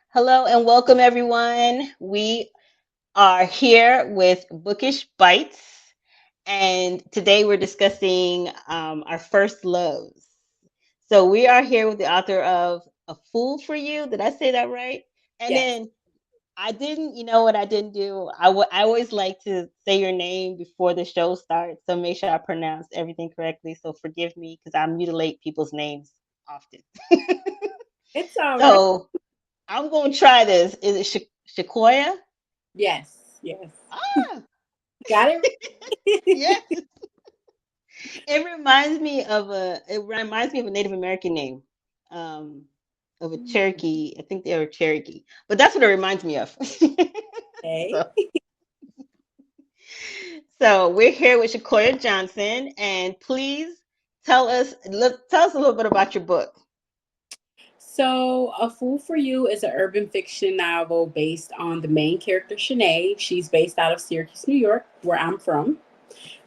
Hello and welcome, everyone. We are here with Bookish Bites, and today we're discussing our first loves. So, we are here with the author of A Fool for You. Did I say that right? And Yes. then I didn't, you know what I didn't do? I always like to say your name before the show starts, so make sure I pronounce everything correctly. So, forgive me because I mutilate people's names often. It's all right. So, I'm going to try this. Is it Shaquoya? Yes. Yes. Ah, Got it yes. It reminds me of a Native American name, um, of a right. Cherokee. I think they were Cherokee, but that's what it reminds me of. Okay. so, so we're here with Shaquoya Johnson, and please tell us a little bit about your book. So, A Fool for You is an urban fiction novel based on the main character, Shanae. She's based out of Syracuse, New York, where I'm from.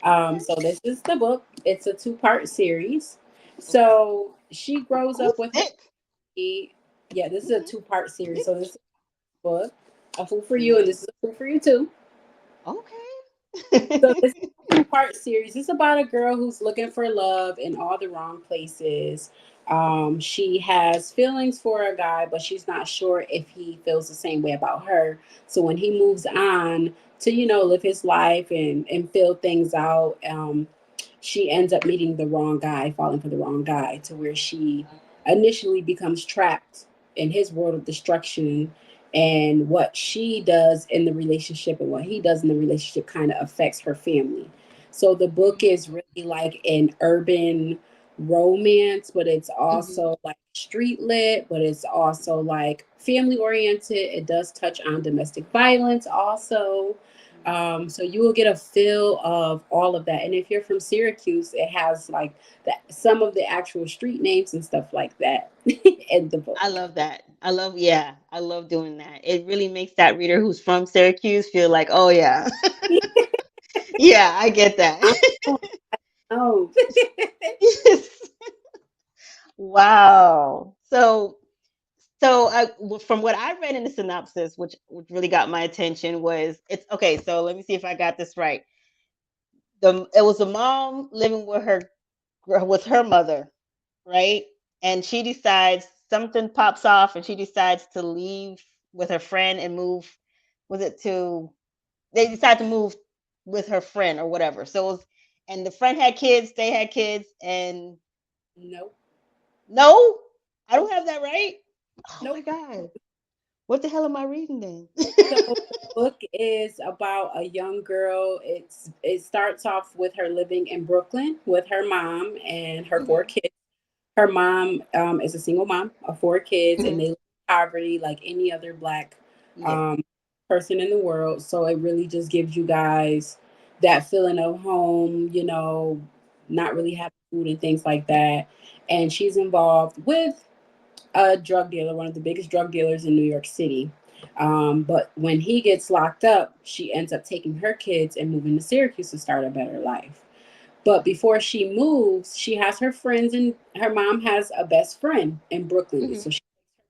Okay. So this is the book. It's a two-part series. Okay. So she grows Ooh, up with her. thick. Yeah, this is a Okay. two-part series. So Thick. this is a book, A Fool for You, and Nice. this is A Fool for You too. So Okay. this two-part series is about a girl who's looking for love in all the wrong places. She has feelings for a guy, but she's not sure if he feels the same way about her. So when he moves on to, live his life and fill things out, she ends up meeting the wrong guy, falling for the wrong guy, to where she initially becomes trapped in his world of destruction, and what she does in the relationship and what he does in the relationship kind of affects her family. So the book is really like an urban romance, but it's Mhm. also like street lit, but it's also like family oriented. It does touch on domestic violence also. So you will get a feel of all of that. And if you're from Syracuse, it has like some of the actual street names and stuff like that in the book. I love that. Yeah, I love doing that. It really makes that reader who's from Syracuse feel like, oh yeah, yeah, I get that. Oh, Wow. From what I read in the synopsis, which really got my attention, was it's okay. So let me see if I got this right. It was a mom living with her mother, right? And she decides something pops off, and she decides to leave with her friend and move. Was it to they decide to move with her friend or whatever. So it was, and the friend had kids, they had kids, and nope, no, I don't have that right. Oh my nope. god, what the hell am I reading then? So the book is about a young girl. It starts off with her living in Brooklyn with her mom and her four Mhm. kids. Her mom is a single mom of four kids, and Mhm. they live in poverty like any other black Yeah. um, person in the world. So it really just gives you guys that feeling of home, not really having food and things like that. And she's involved with a drug dealer, one of the biggest drug dealers in New York City. But when he gets locked up, she ends up taking her kids and moving to Syracuse to start a better life. But before she moves, she has her friends, and her mom has a best friend in Brooklyn. Mhm. So she's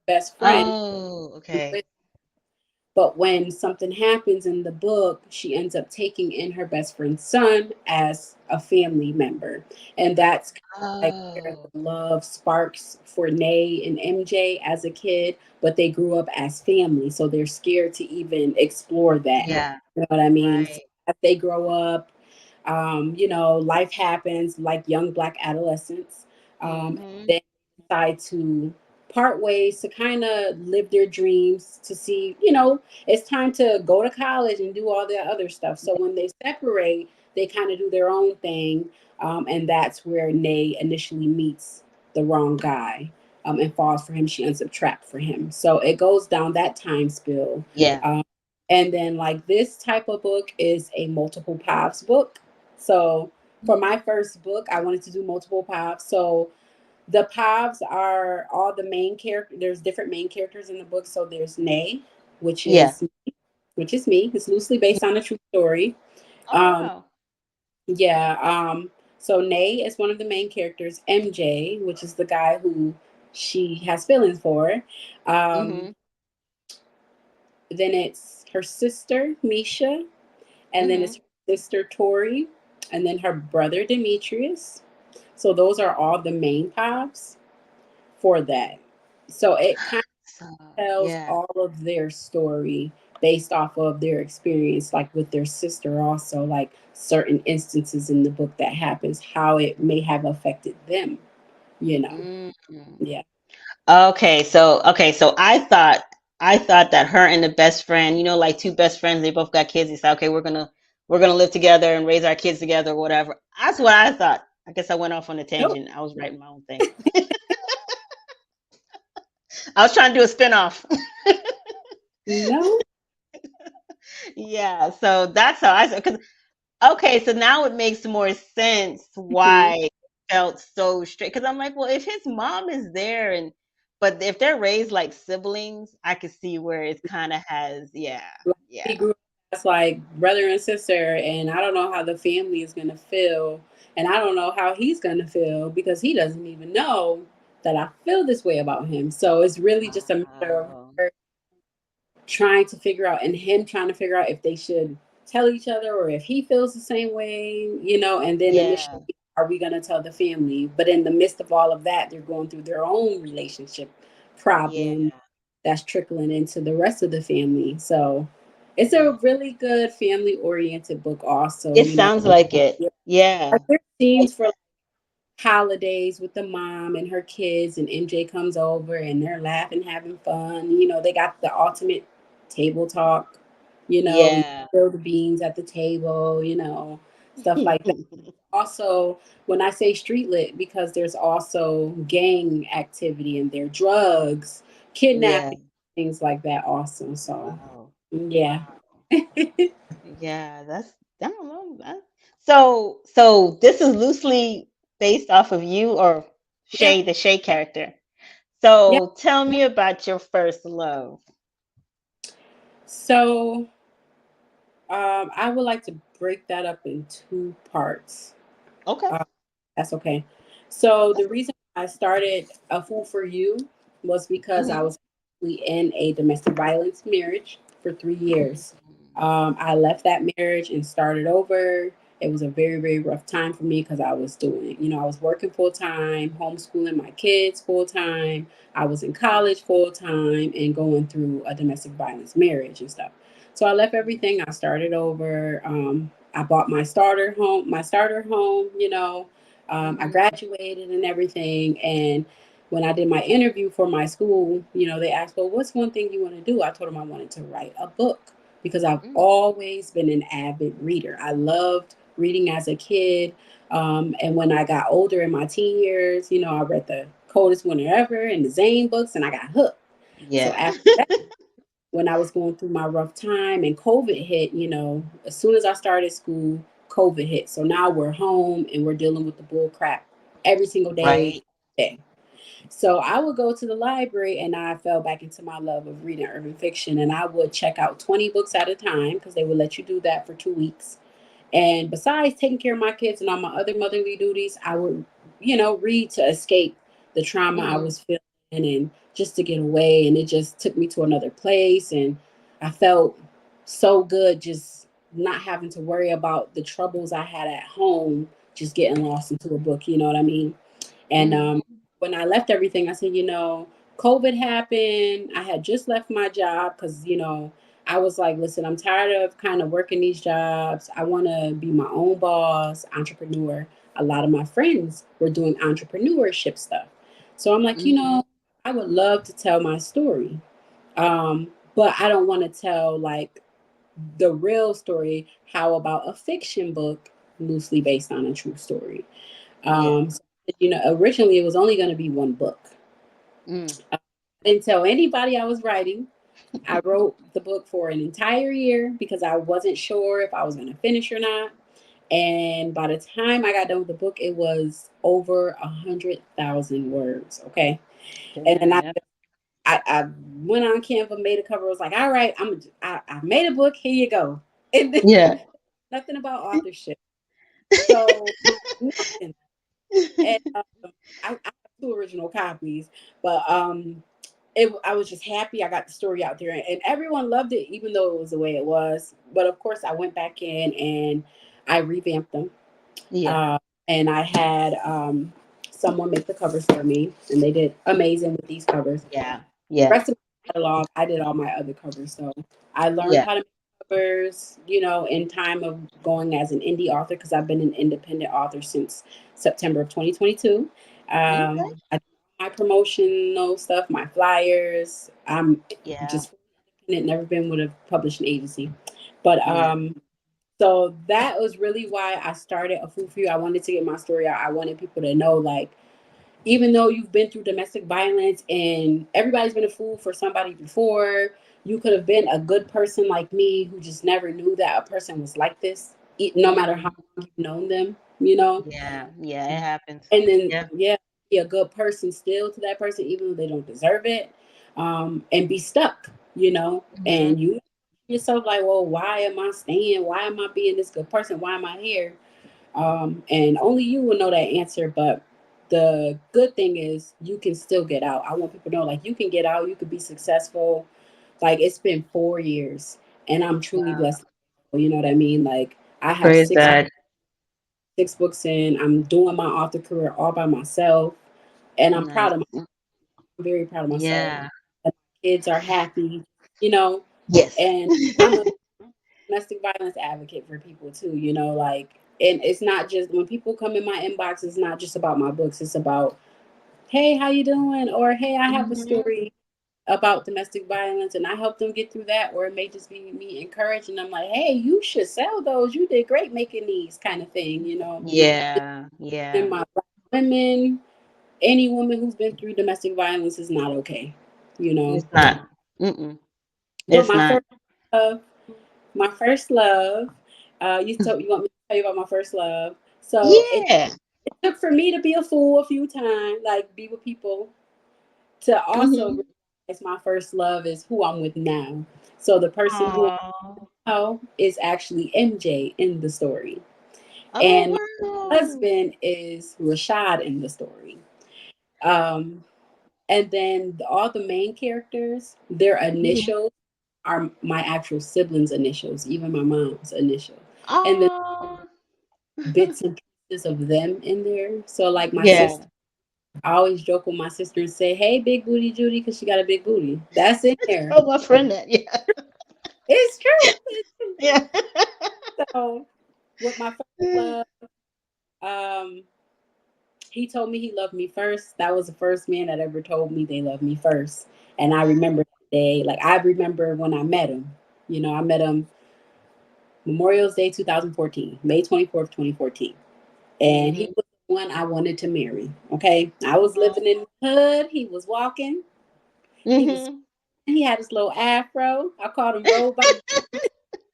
best friend Oh, okay. with. But when something happens in the book, she ends up taking in her best friend's son as a family member. And that's kind of like where Oh, the love sparks for Nay and MJ as a kid, but they grew up as family. So they're scared to even explore that. yeah. You know what I mean? So Right. as they grow up, life happens like young black adolescents. Mhm. They decide to part ways to kind of live their dreams to see, it's time to go to college and do all that other stuff. So when they separate, they kind of do their own thing. And that's where Nay initially meets the wrong guy, and falls for him. She ends up trapped for him. So it goes down that time spill. Yeah. Um, and then, like, this type of book is a multiple paths book. So for my first book, I wanted to do multiple paths. So the paths are all the main character. There's different main characters in the book. So there's Nay, which Yeah. is which is me. It's loosely based on a true story. Oh Um, wow. yeah. So Nay is one of the main characters. MJ, which is the guy who she has feelings for. Um, Mhm. then it's her sister Misha, and then it's Mhm. her sister Tori, and then her brother Demetrius. So those are all the main pops for that. So it kind So, of tells yeah. all of their story based off of their experience, like with their sister, also like certain instances in the book that happens, how it may have affected them, you know. Mm. Yeah. Okay, so I thought that her and the best friend, like two best friends, they both got kids. They said, okay, we're gonna live together and raise our kids together, or whatever. That's what I thought. I guess I went off on a Nope. tangent. I was writing my own thing. I was trying to do a spinoff. No. Yeah, so that's how I said. Because okay, so now it makes more sense Mhm. why it felt so strict. Because I'm like, well, if his mom is there, but if they're raised like siblings, I could see where it kind of has, yeah, Like, yeah, he grew up as like brother and sister, and I don't know how the family is gonna feel, and I don't know how he's gonna feel because he doesn't even know that I feel this way about him. So it's really just a matter of wow, her trying to figure out, and him trying to figure out if they should tell each other or if he feels the same way, and then initially, yeah, are we going to tell the family? But in the midst of all of that, they're going through their own relationship yeah. problem that's trickling into the rest of the family. So it's a Yeah. really good family oriented book also. It sounds like it. Yeah. Yeah. Like, there's scenes for holidays with the mom and her kids, and MJ comes over and they're laughing, having fun. They got the ultimate table talk, you Yeah. spill the beans at the table, stuff like that. Also, when I say street lit, because there's also gang activity and there, drugs, Yeah. kidnapping, things like that also. So Wow. yeah. Wow. Yeah, I don't know. So this is loosely based off of you or Yeah. Shay, the Shay character. Yeah. So tell me about your first love. So I would like to break that up in two parts. Okay. Uh, that's okay. So the reason I started A Fool for You was because I Mm-hmm. was actually in a domestic violence marriage for 3 years. I left that marriage and started over. It was a very, very rough time for me because I was I was working full time, homeschooling my kids full time. I was in college full time and going through a domestic violence marriage and stuff. So I left everything. I started over. I bought my starter home. I Mm-hmm. graduated and everything. And when I did my interview for my school, they asked, well, what's one thing you want to do? I told them I wanted to write a book because I've Mm-hmm. always been an avid reader. I loved reading as a kid. And when I got older in my teen years, I read the Coldest Winter Ever and the Zane books, and I got hooked. So Yeah. after that, when I was going through my rough time and COVID hit, as soon as I started school, COVID hit. So now we're home and we're dealing with the bull crap every single day. Right. So I would go to the library and I fell back into my love of reading urban fiction, and I would check out 20 books at a time because they would let you do that for 2 weeks. And besides taking care of my kids and all my other motherly duties, I would, read to escape the trauma I Mm-hmm. was feeling and just to get away. And it just took me to another place. And I felt so good just not having to worry about the troubles I had at home, just getting lost into a book. You know what I mean? And Mm-hmm. when I left everything, I said, COVID happened. I had just left my job because, I was like, listen, I'm tired of kind of working these jobs. I want to be my own boss, entrepreneur. A lot of my friends were doing entrepreneurship stuff. So I'm like, Mm-hmm. I would love to tell my story. But I don't want to tell like the real story. How about a fiction book loosely based on a true story? Yeah. So, originally it was only going to be one book. Mm. I didn't tell anybody I was writing. I wrote the book for an entire year because I wasn't sure if I was going to finish or not. And by the time I got done with the book, it was over 100,000 words. Okay, and then Yeah. I went on Canva, made a cover. Was like, all right, I made a book. Here you go. And then, Yeah. nothing about authorship. So nothing. And I have two original copies, but I was just happy I got the story out there, and everyone loved it, even though it was the way it was. But of course, I went back in and I revamped them, Yeah. uh, and I had someone make the covers for me, and they did amazing with these covers. Yeah. Yeah. Rest of my catalog, I did all my other covers, so I learned Yeah. how to make covers. In time of going as an indie author, because I've been an independent author since September of 2022. Okay. I do my promotional stuff, my flyers. I'm Yeah. just independent, never been with a publishing agency, but Yeah. so that was really why I started A Fool for You. I wanted to get my story out. I wanted people to know, like, even though you've been through domestic violence and everybody's been a fool for somebody before, you could have been a good person like me who just never knew that a person was like this, no matter how Mhm. long you've known them. Yeah. Yeah. It happens. And then, Yeah. yeah, be a good person still to that person, even though they don't deserve it, and be stuck, Mhm. and you yourself like, well, why am I staying? Why am I being this good person? Why am I here? And only you will know that answer. But the good thing is you can still get out. I want people to know, like, you can get out, you could be successful. Like, it's been 4 years and I'm truly Wow. blessed. You know what I mean? Like, I have Praise six God. six books in. I'm doing my author career all by myself. And I'm proud Nice. of myself. I'm very proud of myself. Yeah. And my kids are happy, you know, Yes. and I'm a domestic violence advocate for people too, like, and it's not just when people come in my inbox, it's not just about my books, it's about, hey, how you doing, or hey, I have a Mhm. story about domestic violence and I help them get through that, or it may just be me encouraging them, like, hey, you should sell those, you did great making these, kind of thing. Yeah. And Yeah. my Black women, any woman who's been through domestic violence is not okay. It's not. Mm-mm. But It's my not. first love my first love. You want me to tell you about my first love? So it Yeah. took for me to be a fool a few times, like be with people, to also Mhm. realize my first love is who I'm with now. So the person who Oh. I know is actually MJ in the story, Oh and my wow. husband is Rashad in the story. Um, and then all the main characters, their Mhm. initials are my actual siblings' initials, even my mom's initial. And then Oh. bits and pieces of them in there. So like my Yeah. sister, I always joke with my sister and say, "Hey, big booty Judy," because she got a big booty. That's in there. Oh, my friend that. Yeah. It's true. It's true. Yeah. So with my first love, um, he told me he loved me first. That was the first man that ever told me they loved me first. And I remember that day. Like, I remember when I met him. I met him Memorial's Day 2014, May 24th, 2014. And he Mhm. was the one I wanted to marry. Okay. I was living Oh. in the hood. He was walking. He was Mhm. he had his little afro. I called him Robot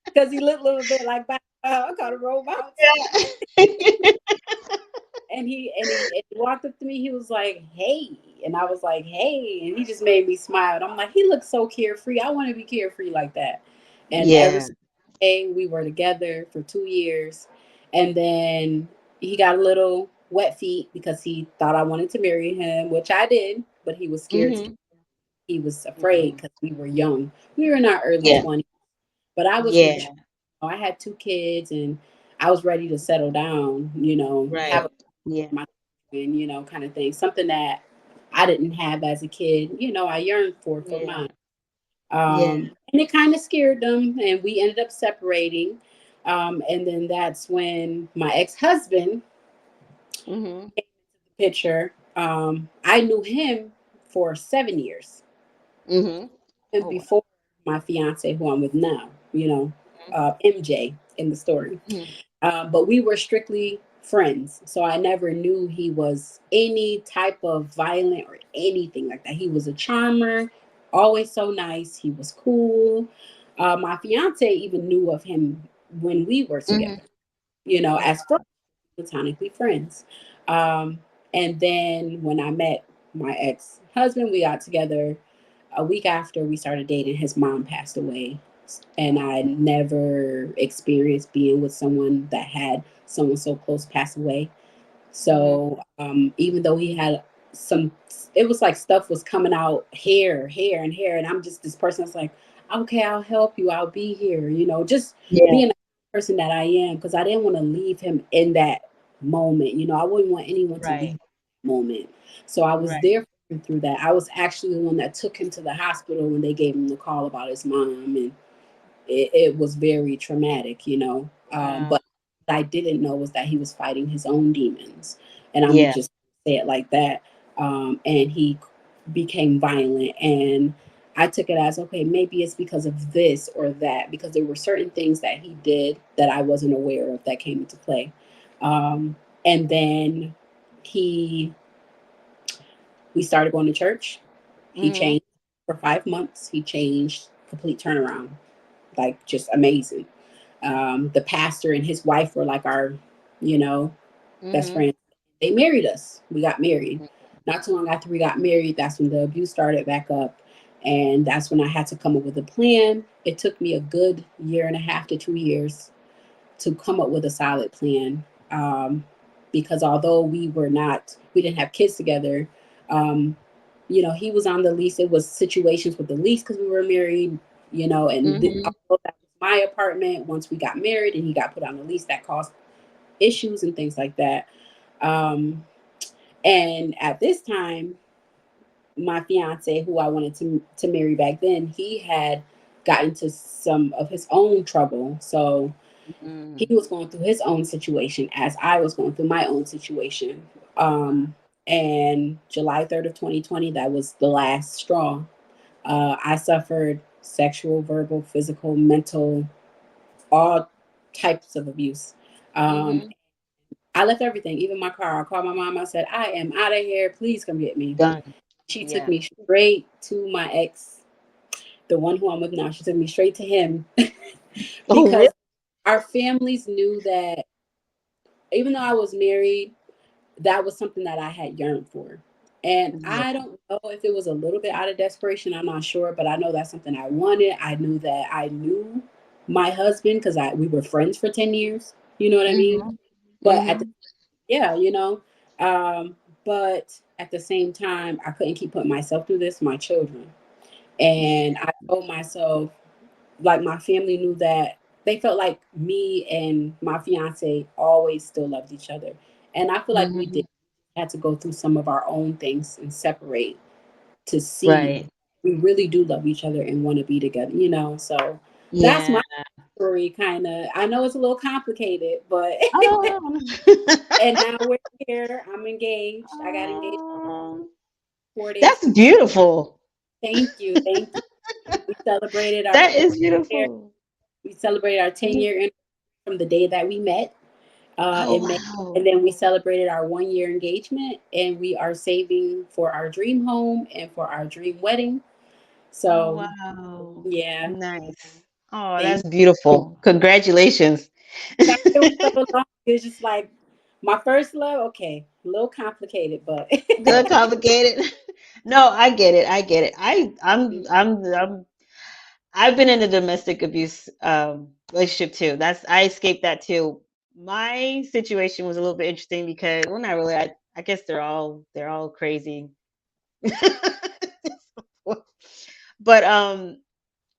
because he looked a little bit like Bow Wow. I called him Robot. Yeah. And he walked up to me. He was like, "Hey," and I was like, "Hey," and he just made me smile. And I'm like, he looks so carefree. I want to be carefree like that. And ever Yeah. since that day, we were together for 2 years, and then he got a little wet feet because he thought I wanted to marry him, which I did, but he was scared to. Mhm. He was afraid Mhm. because we were young. We were in our early Yeah. 20s, but I was mature. Yeah. I had two kids, and I was ready to settle down. Have Right. Yeah. my kind of thing. Something that I didn't have as a kid. I yearned for Yeah. mine. Yeah. And it kind of scared them, and we ended up separating. And then that's when my ex husband Mhm. came into the picture. I knew him for 7 years, Mhm. and Oh wow. before my fiance, who I'm with now. MJ in the story. Mhm. But we were strictly friends. So I never knew he was any type of violent or anything like that. He was a charmer, always so nice. He was cool. My fiance even knew of him when we were Mhm. together, Oh as friends, platonically friends. Um, and then when I met my ex husband, we got together a week after we started dating. His mom passed away, and I never experienced being with someone that had someone so close pass away. wow. Mhm. So even though he had some, it was like stuff was coming out, hair and hair, and I'm just this person that's like, okay, I'll help you, I'll be here, just Yeah. being the person that I am, because I didn't want to leave him in that moment. I wouldn't want anyone to leave Right. that moment. So I was Right. there for him through that. I was actually the one that took him to the hospital when they gave him the call about his mom, and it was very traumatic. Wow. But what I didn't know was that he was fighting his own demons, and I'm Yeah. just say it like that. And he became violent, and I took it as, okay, maybe it's because of this or that, because there were certain things that he did that I wasn't aware of that came into play. And then he we started going to church. He Mhm. changed for 5 months. He changed, complete turnaround, like just amazing. The pastor and his wife were like our, you know, best Mhm. friends. They married us. We got married. Not too long after we got married, that's when the abuse started back up. And that's when I had to come up with a plan. It took me a good year and a half to 2 years to come up with a solid plan. Because although we didn't have kids together, um, he was on the lease. It was situations with the lease because we were married, Mhm. although that was my apartment, once we got married and he got put on the lease, that caused issues and things like that. Um, and at this time, my fiance, who I wanted to marry back then, he had gotten into some of his own trouble. So he Mhm. was going through his own situation as I was going through my own situation. Um, and July 3rd of 2020, that was the last straw. I suffered sexual, verbal, physical, mental, all types of abuse. Um, Mhm. I left everything, even my car. I called my mom. I said, I am out of here. Please come get me. Done. She took Yeah. me straight to my ex, the one who I'm with now. She took me straight to him Oh, really? because our families knew that even though I was married, that was something that I had yearned for. And I Yeah. don't know if it was a little bit out of desperation. I'm not sure, but I know that's something I wanted. I knew that I knew my husband because I we were friends for 10 years. You know what I mean? Mhm. But at the Mhm. yeah. But at the same time, I couldn't keep putting myself through this, my children. Yeah. And I told myself, like, my family knew that they felt like me and my fiance always still loved each other. And I feel like we did Mhm. had to go through some of our own things and separate to see Right. we really do love each other and want to be together. So that's Yeah. my story, kind of. I know it's a little complicated, but Oh. and now we're here. I'm engaged. I got engaged Oh. 4 days. That's beautiful. Thank you. Thank you. We celebrated our That is 10 year. beautiful. We celebrated our 10 year anniversary from the day that we met Oh, in May. And wow. then we celebrated our 1 year engagement, and we are saving for our dream home and for our dream wedding. Oh, So, wow. yeah, Nice. Oh, thank that's beautiful. Congratulations. you. It was so long. It was just like my first love. Okay, a little complicated, but Good, complicated. No, I get it. I get it. I've been in a domestic abuse relationship too. I escaped that too. My situation was a little bit interesting because, well, not really. I guess they're all crazy. But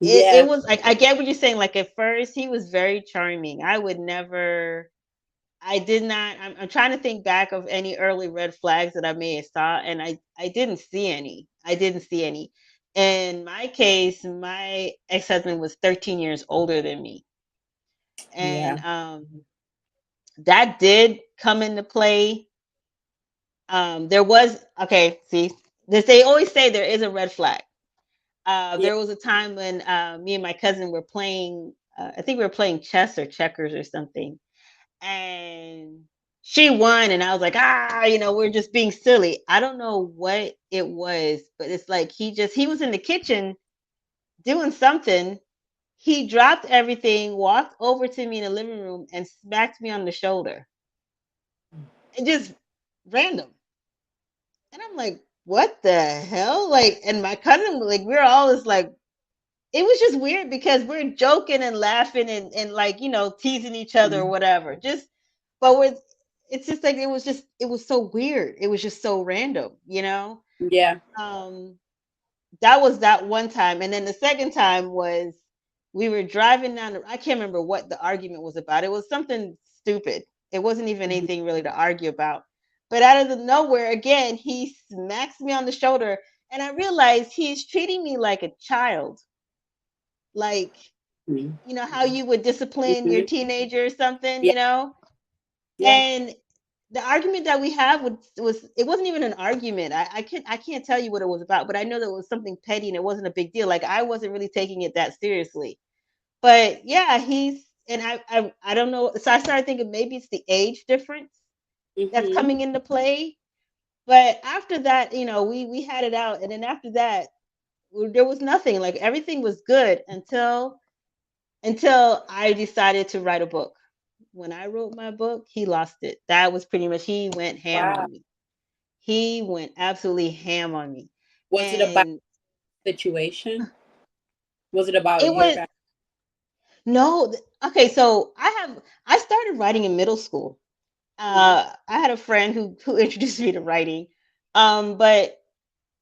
it yeah, was like, I get what you're saying. Like at first, he was very charming. I would never. I did not. I'm trying to think back of any early red flags that I may have saw, and I didn't see any. I didn't see any. In my case, my ex husband was 13 years older than me, yeah, and that did come into play. There was, okay. See, they always say there is a red flag. yeah, There was a time when me and my cousin were playing. I think we were playing chess or checkers or something, and she won, and I was like, we're just being silly. I don't know what it was, but it's like he was in the kitchen doing something. He dropped everything, walked over to me in the living room, and smacked me on the shoulder. And just random. And I'm like, what the hell? Like, and my cousin, like, we're all just like, it was just weird because we're joking and laughing and like, teasing each other or whatever. Just, but we're it's just like it was so weird. It was just so random, you know? Yeah. Um that was that one time. And then the second time was we were driving down I can't remember what the argument was about. It was something stupid. It wasn't even Mhm. anything really to argue about. But out of the nowhere again, he smacks me on the shoulder and I realized he's treating me like a child. Like, Mhm. you know how you would discipline your Mhm. teenager or something, Yeah. you know? Yeah. And the argument that we had was it wasn't even an argument. I can't tell you what it was about, but I know that it was something petty and it wasn't a big deal. Like I wasn't really taking it that seriously. But yeah, he's and I don't know. So I started thinking maybe it's the age difference that's Mhm. coming into play. But after that, we had it out, and then after that, there was nothing. Like everything was good until I decided to write a book. When I wrote my book, he lost it. That was pretty much he went ham Wow. on me. He went absolutely ham on me. Was it about And situation? Was it about it your was guy? no okay, so I started writing in middle school. Mhm. I had a friend who introduced me to writing. But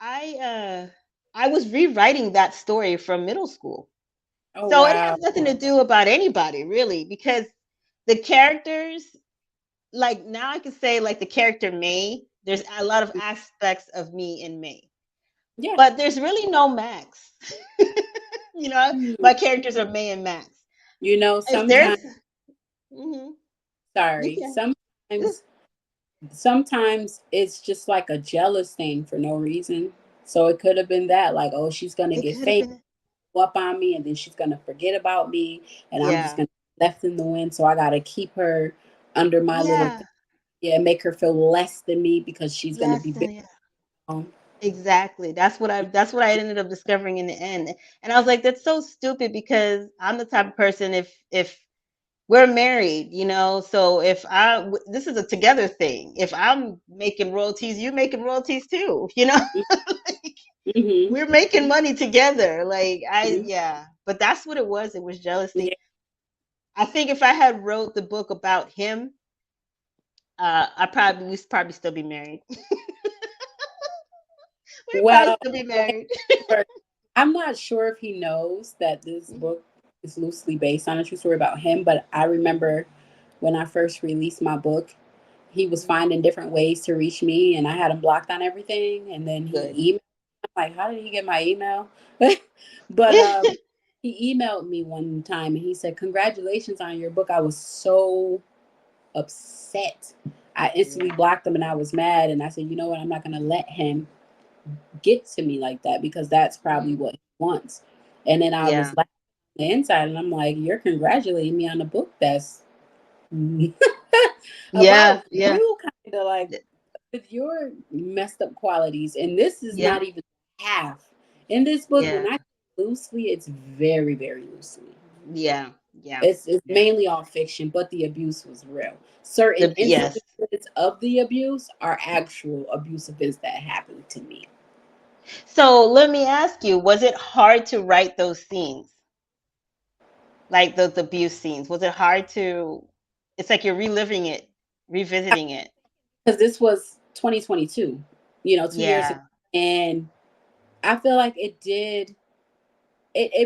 I uh I was rewriting that story from middle school. Oh So it wow. has nothing to do about anybody really because the characters like now I can say like the character May, there's a lot of aspects of me in May. Yeah. But there's really no Max. Hmm. My characters are May and Max. You know, If there's sometimes, hmm you sorry, can sometimes it's just like a jealous thing for no reason. So it could have been that, like, oh, she's gonna it get could have famous been up on me, and then she's gonna forget about me, and I'm just yeah. gonna be left in the wind. So I gotta keep her under my little thing, Yeah. yeah, make her feel less than me because she's gonna Less be big. than yeah. Exactly. That's what I ended up discovering in the end. And I was like, that's so stupid because I'm the type of person if we're married, so if this is a together thing. If I'm making royalties, you're making royalties too, Like, Mm-hmm. we're making money together. Like Hmm. yeah, but that's what it was. It was Yeah. jealousy. I think if I had wrote the book about him, we'd probably still be married. We'd probably Well, still be married. I'm not sure if he knows that this Mhm. book is loosely based on a true story about him, but I remember when I first released my book, he was Mhm. finding different ways to reach me, and I had him blocked on everything. And then Good. he emailed. I'm like, how did he get my email? But he emailed me one time and he said, "Congratulations on your book." I was so upset. I instantly Yeah. blocked him and I was mad. And I said, you know what? I'm not going to let him get to me like that because that's probably Mhm. what he wants. And then I was Yeah. like, on the inside, and I'm like, you're congratulating me on a book that's Yeah. about Yeah. you, kind of like with your messed up qualities. And this is Yeah. not even half. In this book, when Yeah. I loosely, it's very, very loosely. Yeah. Yeah. It's Yeah. mainly all fiction, but the abuse was real. Certain Yes. instances of the abuse are actual abuse events that happened to me. So let me ask you, was it hard to write those scenes? Like the abuse scenes? Was it hard to it's like you're reliving it, revisiting it. Because this was 2022, 2 years ago. Yeah. And I feel like it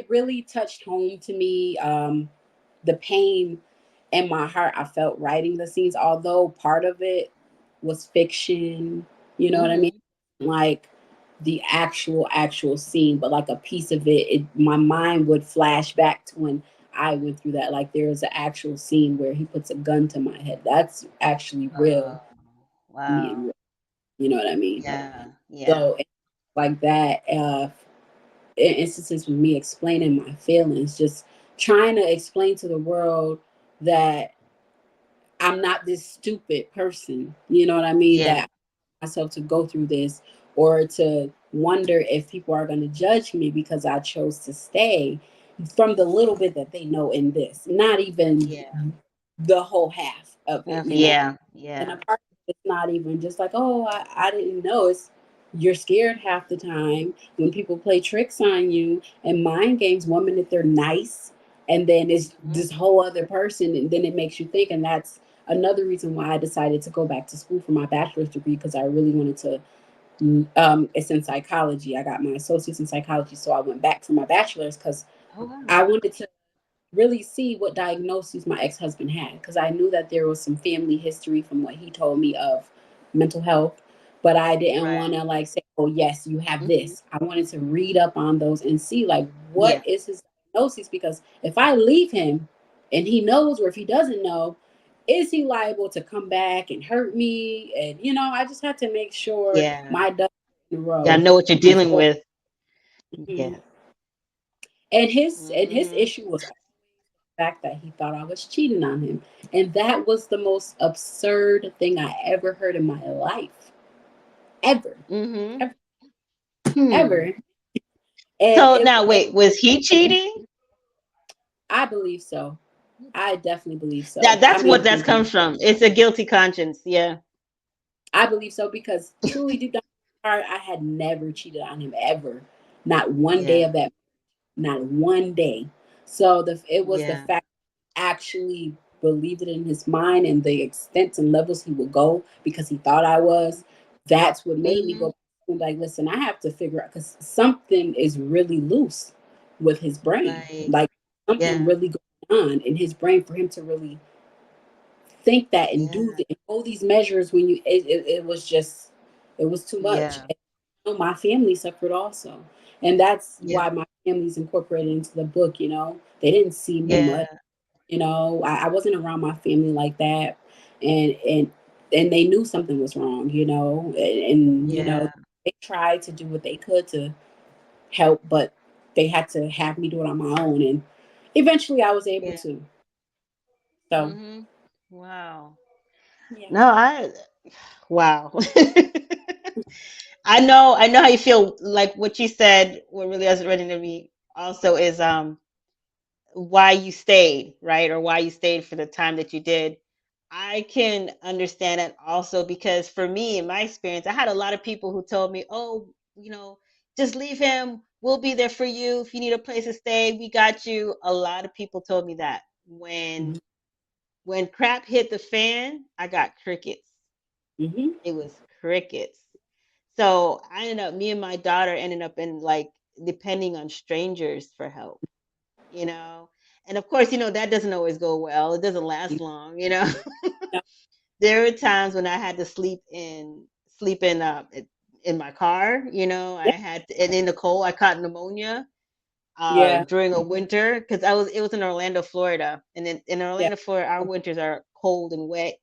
really touched home to me. The pain in my heart I felt writing the scenes, although part of it was fiction, you know what I mean? Mhm. Like the actual scene, but like a piece of it, my mind would flash back to when I went through that. Like there's an actual scene where he puts a gun to my head. That's actually real Oh, to me, wow. and you know what I mean? Yeah. Yeah. So like that, instances with me explaining my feelings, just trying to explain to the world that I'm not this stupid person, you know what I mean? Yeah. That myself to go through this or to wonder if people are going to judge me because I chose to stay from the little bit that they know in this, not even Yeah. the whole half of it, Okay. you know? Yeah. And a Yeah. part of it's not even just like, oh, I didn't know. It's you're scared half the time when people play tricks on you and mind games. 1 minute they're nice, and then it's Mhm. this whole other person, and then it makes you think, and that's another reason why I decided to go back to school for my bachelor's degree, because I really wanted to. It's in psychology. I got my associates in psychology, so I went back for my bachelor's because Oh wow. I wanted to really see what diagnoses my ex-husband had, because I knew that there was some family history from what he told me of mental health, but I didn't Right. want to like say, oh yes, you have Hmm. this. I wanted to read up on those and see like what Yeah. is his diagnosis, because if I leave him and he knows, or if he doesn't know, is he liable to come back and hurt me? And I just had to make sure Yeah. my ducks were in a Yeah. I row know what you're dealing before. with. Mhm. Yes. And his Hmm. issue was fact that he thought I was cheating on him. And that was the most absurd thing I ever heard in my life. Ever. Hmm. Ever. Hmm. Ever. And So it, now, it wait, was he cheating? I believe so. I definitely believe That so. I that's what mean, that comes from. It's a guilty conscience. Yeah. I believe so because truly deep down in my heart, I had never cheated on him ever. Not one day Yeah. of that. Not one day. So it was the Yeah. fact actually believed it in his mind and the extent and levels he would go because he thought I was. That's what made me Hmm. go like, listen, I have to figure out because something is really loose with his brain. Right. Like something Yeah. really going on in his brain for him to really think that and do Yeah. all these measures when it was just it was too much. Yeah. My family suffered also, and that's Yeah. why my family's incorporated into the book. They didn't see me much. Yeah. I wasn't around my family like that, and they knew something was wrong. And Yeah. they tried to do what they could to help, but they had to have me do it on my own, and eventually I was able Yeah. to. So Hmm. Wow. yeah, No, wow. I know how you feel. Like what you said, what really resonated to me also is why you stayed, right? Or why you stayed for the time that you did. I can understand it also because for me, in my experience, I had a lot of people who told me, "Oh, just leave him. We'll be there for you if you need a place to stay. We got you." A lot of people told me that. hmm When crap hit the fan, I got crickets. hmm It was crickets. So I ended up, me and my daughter ended up in like depending on strangers for help, you know. And of course, that doesn't always go well. It doesn't last long. There were times when I had to sleep in my car. I had to, and in the cold, I caught pneumonia yeah, during a winter because it was in Orlando, Florida, and in yeah, Orlando, Florida, our winters are cold and wet.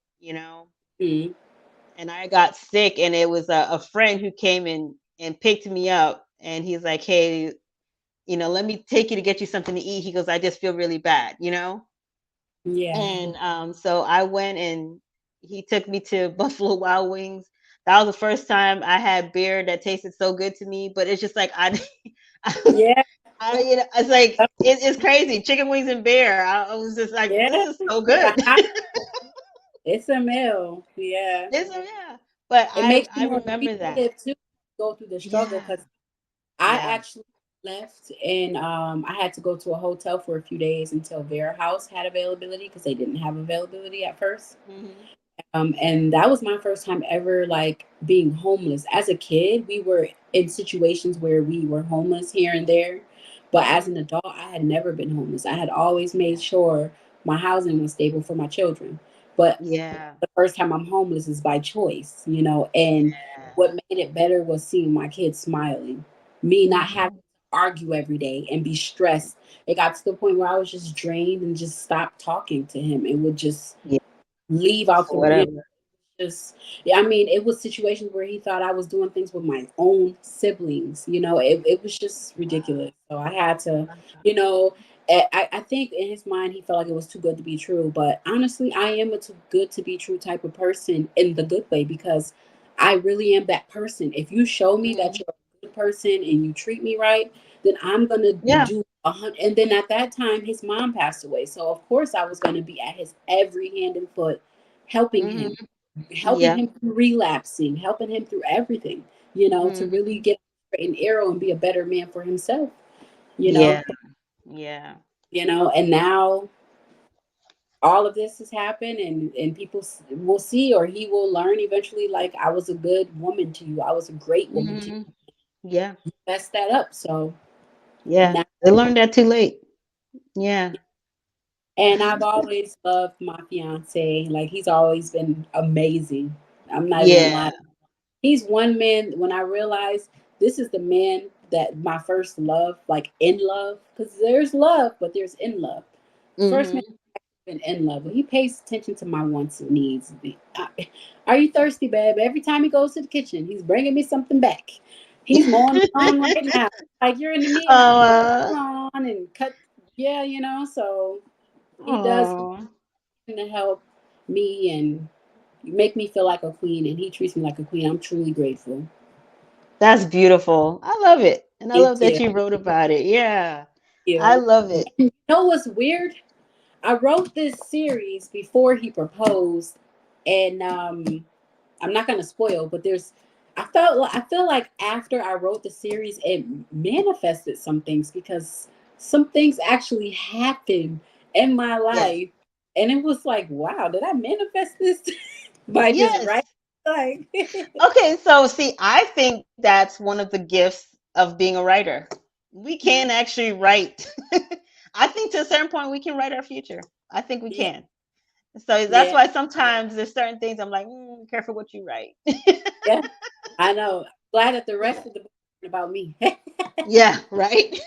mm And I got sick, and it was a friend who came in and picked me up, and he's like, "Hey, let me take you to get you something to eat." He goes, "I just feel really bad." yeah, And so I went, and he took me to Buffalo Wild Wings. That was the first time I had beer that tasted so good to me. But it's just like yeah, it's like it's crazy. Chicken wings and beer. I was just like, this yeah. is so good. It's a meal. Yeah, Yeah. But it I makes you I more remember that. appreciative too. Go through the struggle Yeah. because I Yeah. actually left and I had to go to a hotel for a few days until their house had availability because they didn't have availability at first. Hmm. And that was my first time ever like being homeless. As a kid, we were in situations where we were homeless here and there, but as Hmm. an adult, I had never been homeless. I had always made sure my housing was stable for my children. But Yeah. the first time I'm homeless is by choice. And Yeah. what made it better was seeing my kids smiling, me not having Hmm. to argue every day and be stressed. It got to the point where I was just drained and just stopped talking to him and would just Yeah. leave out For the whatever. just yeah, I mean, it was situations where he thought I was doing things with my own siblings. It was just ridiculous. So I had to, you know, I think in his mind he felt like it was too good to be true. But honestly, I am a too good to be true type of person in the good way because I really am that person. If you show me that Hmm. you're a good person and you treat me right, then I'm gonna Yeah. do 100. And then at that time, his mom passed away, so of course I was gonna be at his every hand and foot, helping Hmm. him helping Yeah. him through relapsing, helping him through everything, to Hmm. really get an arrow and be a better man for himself, you know, Yeah. Yeah. and now all of this has happened, and people will see, or he will learn eventually, like, I was a good woman to you, I was a great woman to you. Hmm. Yeah. Messed that up. So Yeah. now, They learned that too late. Yeah. and I've always loved my fiance. Like, he's always been amazing. I'm not even gonna Yeah. lie. He's one man when I realized this is the man that my first love, like in love, because there's love, but there's in love. First man Hmm. been in love. He pays attention to my wants and needs. Are you thirsty, babe? Every time he goes to the kitchen, he's bringing me something back. He's mowing the lawn right now. Like, you're in the meeting, Oh, lawn and cut. Yeah, so he does oh, to help me and make me feel like a queen, and he treats me like a queen. I'm truly grateful. that's beautiful. I love it. And I love Thank that you. you wrote about it. Yeah. I You. love it. You know what's weird? I wrote this series before he proposed, and I'm not gonna spoil, but I feel like after I wrote the series, it manifested some things, because some things actually happened in my Yes. life, and it was like, wow, did I manifest this by just Yes. writing? Like, Okay, so see, I think that's one of the gifts of being a writer. We can yeah, actually write. I think to a certain point we can write our future. I think we yeah, can. So that's yeah, why sometimes there's certain things I'm like, careful what you write. yeah. I know. Glad that the Yeah. rest of the book is about me. Yeah, right?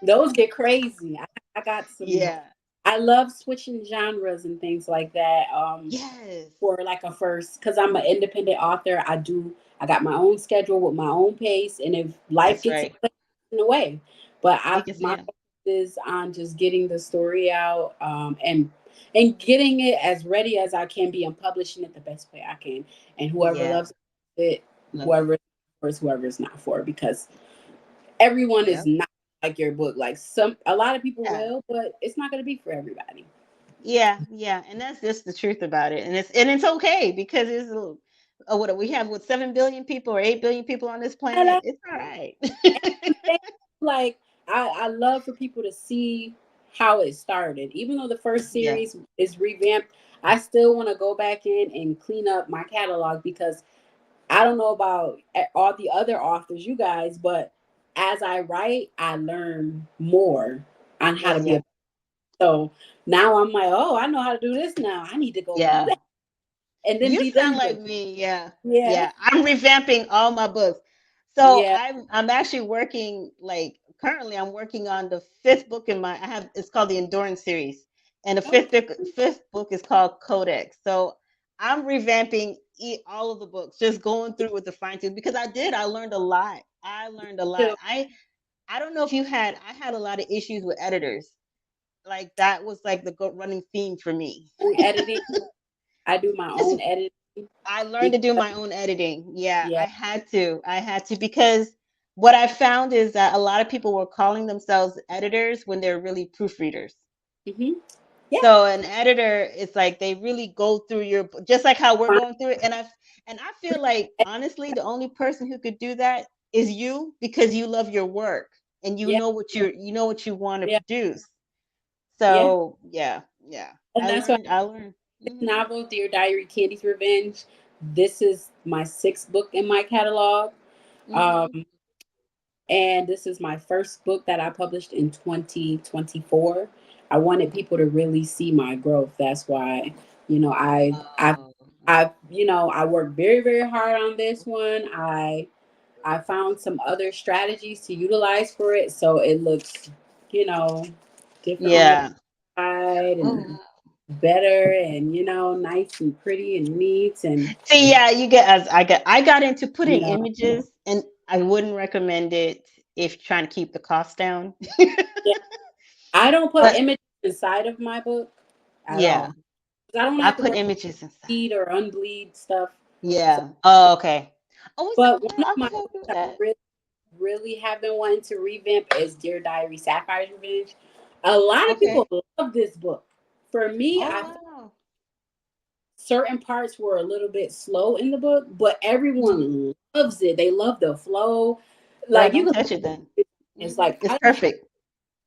Those get crazy. I got some. Yeah. I love switching genres and things like that. Yes. For like a first, because I'm an independent author. I got my own schedule with my own pace, and if life That's gets right. in the way, but We I can see my him. focus is on just getting the story out, and getting it as ready as I can be, and publishing it the best way I can. And whoever Yeah. loves it, Love it. whoever whoever is not for, because everyone is Yep. not like your book. Like, a lot of people Yeah. will, but it's not going to be for everybody. Yeah, yeah, and that's just the truth about it, and it's okay because what we have with 7 billion people or 8 billion people on this And planet. It's all right. I'm saying, like, I love for people to see how it started. Even though the first Yeah, series is revamped, I still want to go back in and clean up my catalog, because I don't know about all the other authors, you guys, but as I write, I learn more on how to be yeah, a. So now I'm like, oh, I know how to do this now. I need to go do yeah. that and then You be sound done with like it. me. Yeah. Yeah. Yeah. I'm revamping all my books. So Yeah. I'm actually working like currently I'm working on the fifth book in my I have it's called the Endurance series. And the Oh, fifth book is called Codex. So I'm revamping all of the books, just going through with the fine tooth because I learned a lot. I learned a lot. so I don't know if I had a lot of issues with editors. Like that was like the running theme for me. editing. I do my Just own editing I learned to do because, my own editing. Yeah, yeah. I had to because what I found is that a lot of people were calling themselves editors when they're really proofreaders. Hmm. Yeah. So an editor is like they really go through just like how we're Fine. going through it. And I feel like honestly the only person who could do that is you because you love your work and Yeah. you know what you want to Yeah. produce. Yeah. So yeah, yeah. And that's why I learned. this Hmm. novel, Dear Diary, Candy's Revenge, this is my sixth book in my catalog. Hmm. Um, and this is my first book that I published in 2024. I wanted people to really see my growth. That's why, Oh, I worked very, very hard on this one. I found some other strategies to utilize for it, so it looks, you know, different on the yeah. side Oh, and wow. better, and nice and pretty and neat, and See, yeah, you get as I got into you putting know, images, and I wouldn't recommend it if you're trying to keep the cost down. yeah. I don't put But images inside of my book at yeah, all, because I don't want to I have to put worry images about inside. bleed or unbleed stuff. So, Yeah. Oh, okay. Oh, is but that? one of Yeah, my okay, I'll books do I that. really, really have been wanting to revamp is Dear Diary, Sapphire's Revenge. A lot of Okay. people love this book. For me, Oh I wow. certain parts were a little bit slow in the book, but Mhm. everyone loves it. They love the flow. Yeah, Like, don't you touch it then. it's Hmm. like It's I perfect.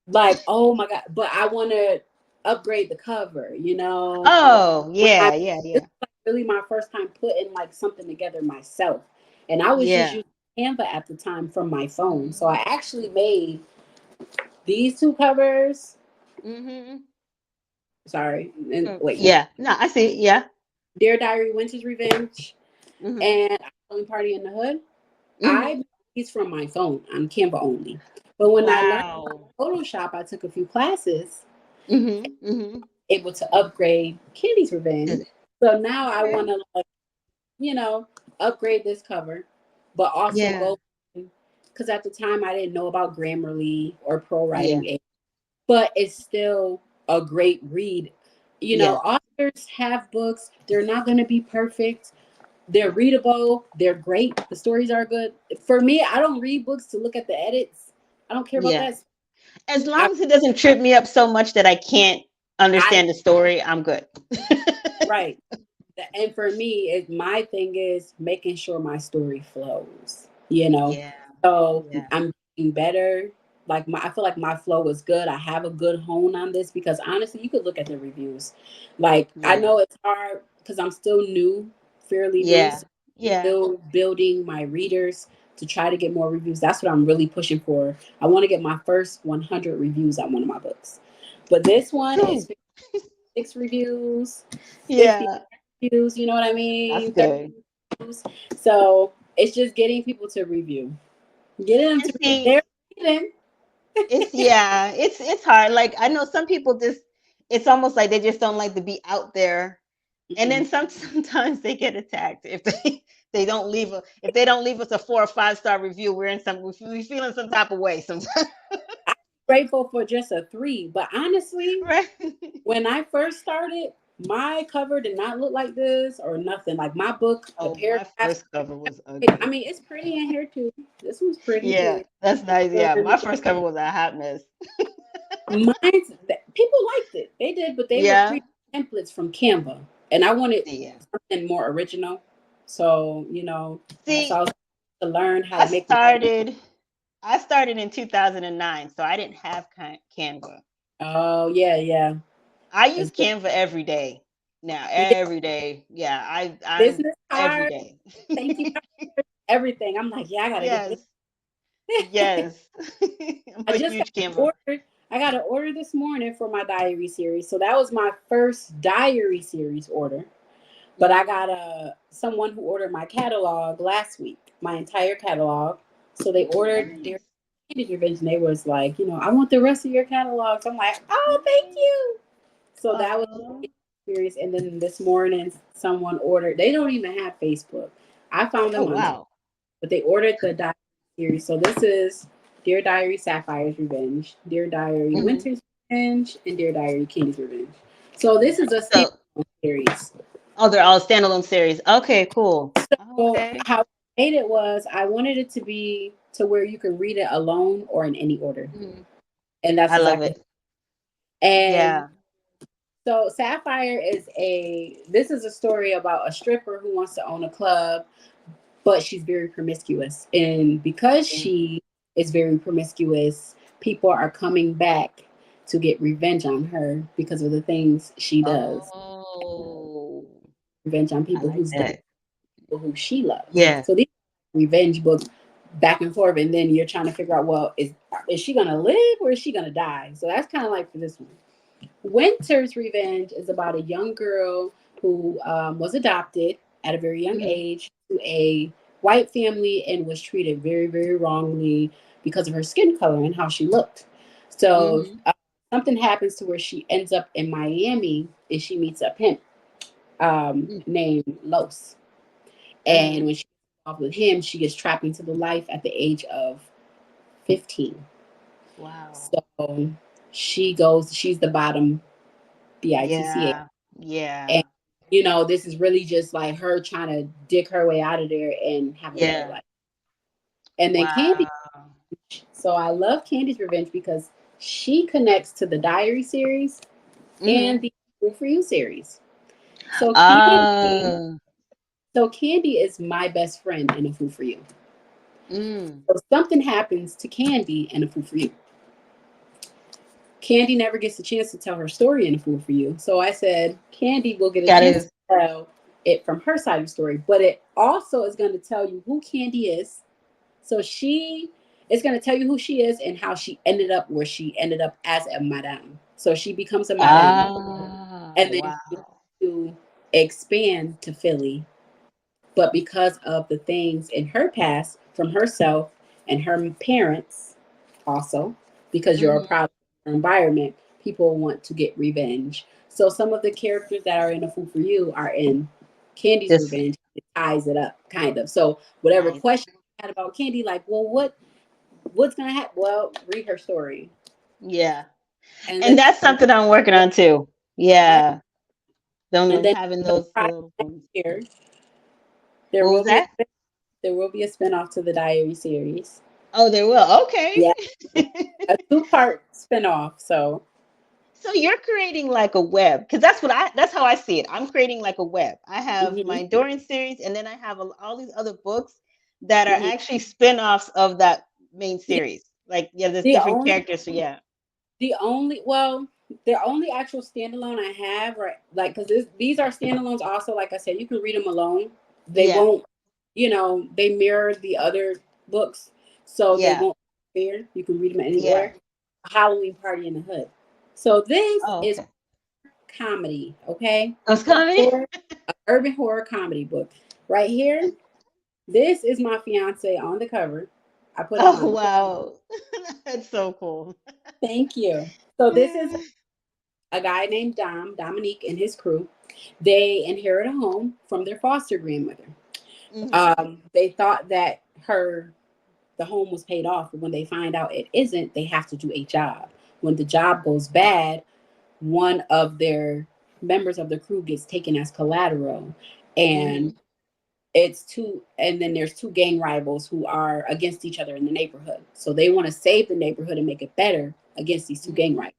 like, oh my god, but I want to. upgrade the cover, you know. Oh, When I yeah, yeah, This yeah. was like really my first time putting like something together myself. And I was just Yeah. using Canva at the time from my phone. So Mhm. I actually made these two covers. Mhm. Sorry. And wait, no. Yeah. No, I see. Yeah. Dear Diary, Winter's Revenge, Mhm. and Halloween Party in the Hood. I Mhm. made these from my phone on Canva only. But when I learned Wow. Photoshop, I took a few classes, Mhm. Mhm. able to upgrade Candy's Revenge. So now I Okay. want to, like, you know, upgrade this cover, but also Yeah. go, because at the time I didn't know about Grammarly or Pro Yeah. Writing Aid, but it's still a great read. You know, Yeah. authors have books, they're not going to be perfect. They're readable, they're great, the stories are good. For me, I don't read books to look at the edits. I don't care about Yeah. that. As I, long as it doesn't trip me up so much that I can't I understand the story, I'm good. right. And for me, my thing is making sure my story flows, you know. Yeah. So Yeah. I'm getting better. Like I feel like my flow is good. I have a good hone on this because honestly, you could look at the reviews. Like I Yeah. know it's hard because I'm still new, fairly new, Yeah. so Yeah. still building my readers to try to get more reviews. That's what I'm really pushing for. I want to get my first 100 reviews on one of my books. But this one is Cool. 56 reviews, 50 Yeah. reviews, you know what I That's mean? 30 good. reviews. So it's just getting people to review. Getting them And to read. see, They're reading. it's yeah, it's hard. Like I know some people just it's almost like they just don't like to be out there. And then Mhm. sometimes they get attacked if they don't leave a if they don't leave us a 4 or 5 star review. We're in some we feeling some type of way sometimes. I'm grateful for just a 3. But honestly, Right? when I first started, my cover did not look like this or nothing. Like my book, the Oh, my paragraphs. first cover was I ugly. mean, it's pretty in here too. This one's pretty Yeah, too. that's nice. But Yeah, my first cover was a hot mess. people liked it. They did, but they were Yeah. pre templates from Canva, and I wanted Yeah. something more original. So so I See, was to learn how I to make my. started I started in 2009, so I didn't have Canva. Oh yeah, yeah. I use It's Canva every day now. yeah, Every day. Yeah, I'm business every card. day. Thank you, everything. I'm like, yeah, I gotta get this. Yes. Yes. I'm I a just got huge Canva. ordered. I got an order this morning for my diary series. So that was my first diary series order. But I Mhm. got someone who ordered my catalog last week, my entire catalog. So they ordered their Nice. revenge, and they was like, I want the rest of your catalog. So I'm like, oh, thank Nice. you. So that was Oh. serious. And then this morning, someone ordered. They don't even have Facebook. I found Oh them on, wow. but they ordered the diary series. So this is Dear Diary Sapphire's Revenge, Dear Diary Mhm. Winter's Revenge, and Dear Diary Candy's Revenge. So this is a So, standalone series. oh, they're all standalone series. Okay, cool. So Okay. how I made it was I wanted it to be to where you can read it alone or in any order. Mhm. And that's I love exactly. it. And Yeah. so Sapphire is this is a story about a stripper who wants to own a club, but she's very promiscuous. And because Yeah. she is very promiscuous, people are coming back to get revenge on her because of the things she does. Oh, Revenge on I people like who's done that. people who she loves. Yeah. So these revenge books back and forth, and then you're trying to figure out, well, is she gonna live or is she gonna die? So that's kind of like for this one. Winter's Revenge is about a young girl who was adopted at a very young Mhm. age to a white family and was treated very, very wrongly because of her skin color and how she looked. So Mhm. something happens to where she ends up in Miami and she meets a pimp named Los. And Mhm. when she's involved with him, she gets trapped into the life at the age of 15. Wow. So she's the bottom, BITCA. Yeah. And, Yeah. this is really just like her trying to dig her way out of there and have a better Yeah. life. And then Candy. Wow. So I love Candy's Revenge because she connects to the Diary series and Mhm. the Fool for You series. So Candy, Oh. so Candy is my best friend in A Fool for You. Mm. So something happens to Candy in A Fool for You. Candy never gets a chance to tell her story in A Fool for You. So I said Candy will get a That chance to is. tell it from her side of the story, but it also is going to tell you who Candy is. So she is going to tell you who she is and how she ended up where she ended up as a madame. So she becomes a madame, Ah, and then she wow. to expand to Philly, but because of the things in her past from herself and her parents, also because you're a Hmm. product of your environment, people want to get revenge. So some of the characters that are in A Fool for You are in Candy's This Revenge. It ties it up, kind of. So whatever nice. question you had about Candy, like, well, what's gonna happen? Well, read her story, Yeah. and And then that's something I'm working yeah, on too. okay, Yeah. and Them then having those surprise little ones. here, there What will was be that? there will be a spinoff to the Diary series. Oh, there will. Okay. Yeah, a two-part spinoff. So So you're creating like a web because that's how I see it. I'm creating like a web. I have hmm my Dorian series and then I have all these other books that are hmm actually spin-offs of that main yeah, series. Like yeah, there's the different only characters. So yeah. the only well the only actual standalone I have, right, like, because these are standalones also, like I said, you can read them alone. They Yeah. won't, they mirror the other books, so they Yeah. won't fear. You can read them in any Yeah. order. Halloween Party in the Hood. So this Oh, is okay. comedy, okay? I was coming. Horror, urban horror comedy book. Right here, this is my fiance on the cover. I put him Oh on. wow. That's so cool. Thank you. So this is a guy named Dominique, and his crew. They inherit a home from their foster grandmother. Hmm. They thought that the home was paid off, but when they find out it isn't, they have to do a job. When the job goes bad, one of their members of the crew gets taken as collateral, and Hmm. then there's two gang rivals who are against each other in the neighborhood. So they want to save the neighborhood and make it better against these two gang Hmm. rivals.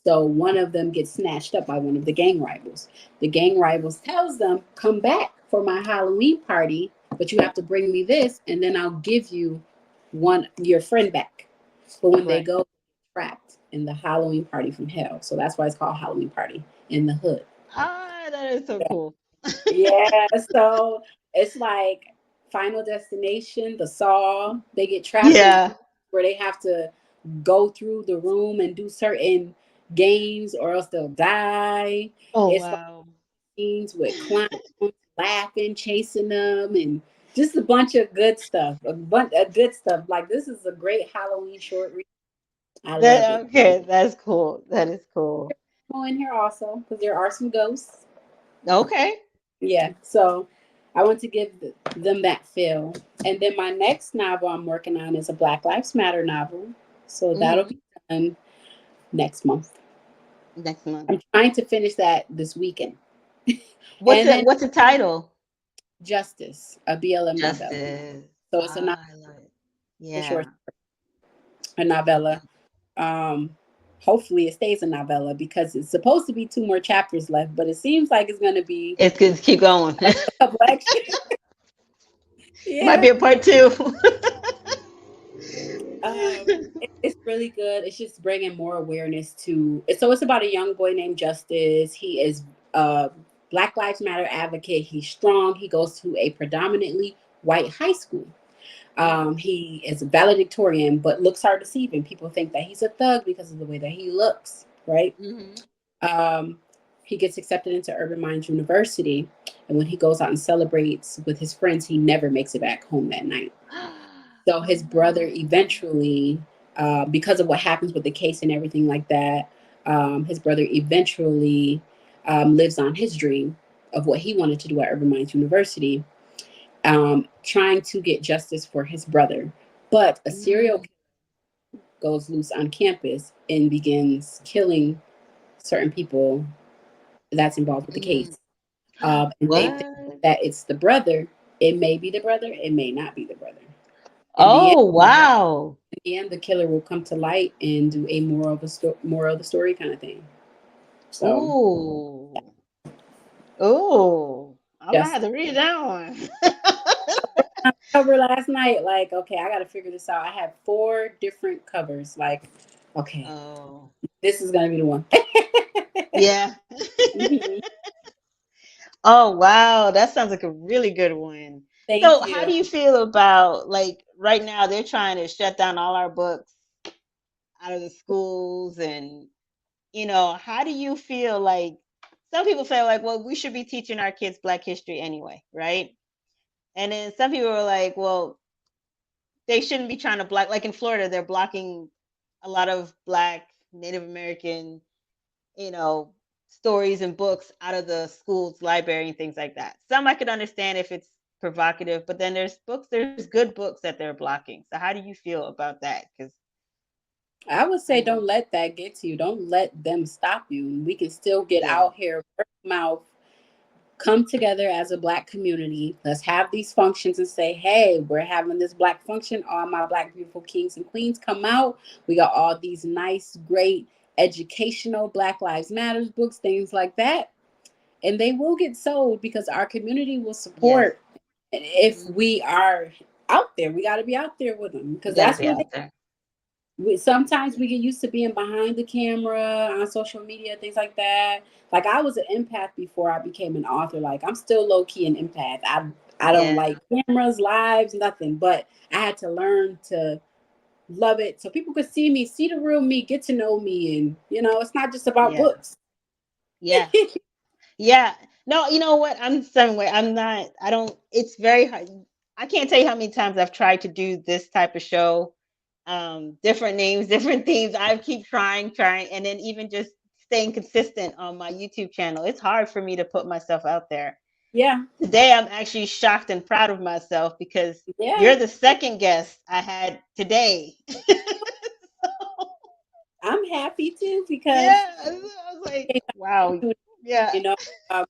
So one of them gets snatched up by one of the gang rivals. The gang rivals tells them, "Come back for my Halloween party, but you have to bring me this, and then I'll give you your friend back." But when they Right. go, trapped in the Halloween party from hell. So that's why it's called Halloween Party in the Hood. Ah, that is so cool. Yeah, so it's like Final Destination, the Saw. They get trapped in Yeah. where they have to go through the room and do certain games or else they'll die. Oh It's like wow. scenes with clowns laughing, chasing them, and just a bunch of good stuff. A bunch of good stuff. Like, this is a great Halloween short read. I love That it. okay. That's cool. That is cool. In here also because there are some ghosts. Okay. Yeah, so I want to give them that feel. And then my next novel I'm working on is a Black Lives Matter novel. So that'll Hmm. be done next month. Next month. I'm trying to finish that this weekend. What's And it? then What's the title? Justice, a BLM novella. Justice. So it's a Ah, novel, I love it. a short, Yeah. a novella. Um, Hopefully it stays a novella because it's supposed to be two more chapters left, but it seems like it's going to be It's good. Keep going. a couple extra. It might Yeah. be a part two. It's really good. It's just bringing more awareness to. So it's about a young boy named Justice. He is a Black Lives Matter advocate. He's strong. He goes to a predominantly white high school. He is a valedictorian, but looks are deceiving. People think that he's a thug because of the way that he looks, right? Hmm. Um, he gets accepted into Urban Minds University, and when he goes out and celebrates with his friends, he never makes it back home that night. So Oh his brother no. eventually, because of what happens with the case and everything like that, his brother eventually lives on his dream of what he wanted to do at Urban Minds University, trying to get justice for his brother. But a serial Mm. killer goes loose on campus and begins killing certain people that's involved with the Mm. case. And they think What? that it's the brother. It may be the brother. It may not be the brother. In the end, Oh wow. the killer will come to light and do a moral of the story kind of thing. So Ooh. Ooh. I'm gonna just have to read that one. cover last night. Like, okay, I got to figure this out. I had four different covers. Like, Okay, Oh. this is gonna be the one. Yeah. Mhm. Oh, wow. That sounds like a really good one. Thank So, how you. do you feel about like right now they're trying to shut down all our books out of the schools and how do you feel like some people feel like, well, we should be teaching our kids Black history anyway, right? And then some people are like, well, they shouldn't be trying to block, like in Florida, they're blocking a lot of Black, Native American, you know, stories and books out of the school's library and things like that. Some I could understand if it's provocative, but then there's good books that they're blocking. So how do you feel about that? Because I would I say know, don't let that get to you. Don't let them stop you. We can still get yeah, out here, word of mouth, come together as a Black community. Let's have these functions and say, hey, we're having this Black function. All my Black beautiful kings and queens come out. We got all these nice, great educational Black Lives Matters books, things like that. And they will get sold because our community will yes, support. And if hmm, we are out there, we got to be out there with them you because got to that's be where they out there. sometimes we get used to being behind the camera on social media, things like that. Like I was an empath before I became an author. Like I'm still low key an empath. I don't Yeah, like cameras, lives, nothing. But I had to learn to love it so people could see me, see the real me, get to know me, and it's not just about yeah, books. yeah. Yeah. No, you know what? I'm the same way. I'm not, I don't, it's very hard. I can't tell you how many times I've tried to do this type of show, different names, different themes. I keep trying, and then even just staying consistent on my YouTube channel. It's hard for me to put myself out there. Yeah, Today, I'm actually shocked and proud of myself because yeah. you're the second guest I had today. I'm happy too because Yeah. I was like, wow. Yeah. you know, uh,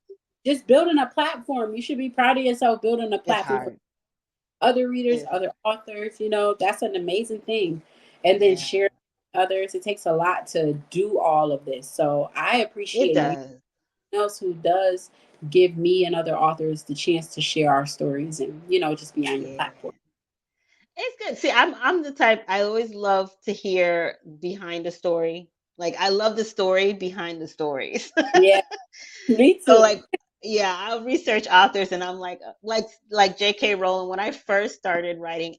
just building a platform. You should be proud of yourself building a It's platform for hard. other readers, It's other hard. authors. That's an amazing thing. And then Yeah. share with others. It takes a lot to do all of this. So I It appreciate you does. else who does give me and other authors the chance to share our stories and, just be on your Yeah. platform. It's good. See, I'm the type I always love to hear behind the story. Like I love the story behind the stories. Yeah, me So too. like yeah, I'll research authors and I'm like J.K. Rowling when I first started writing,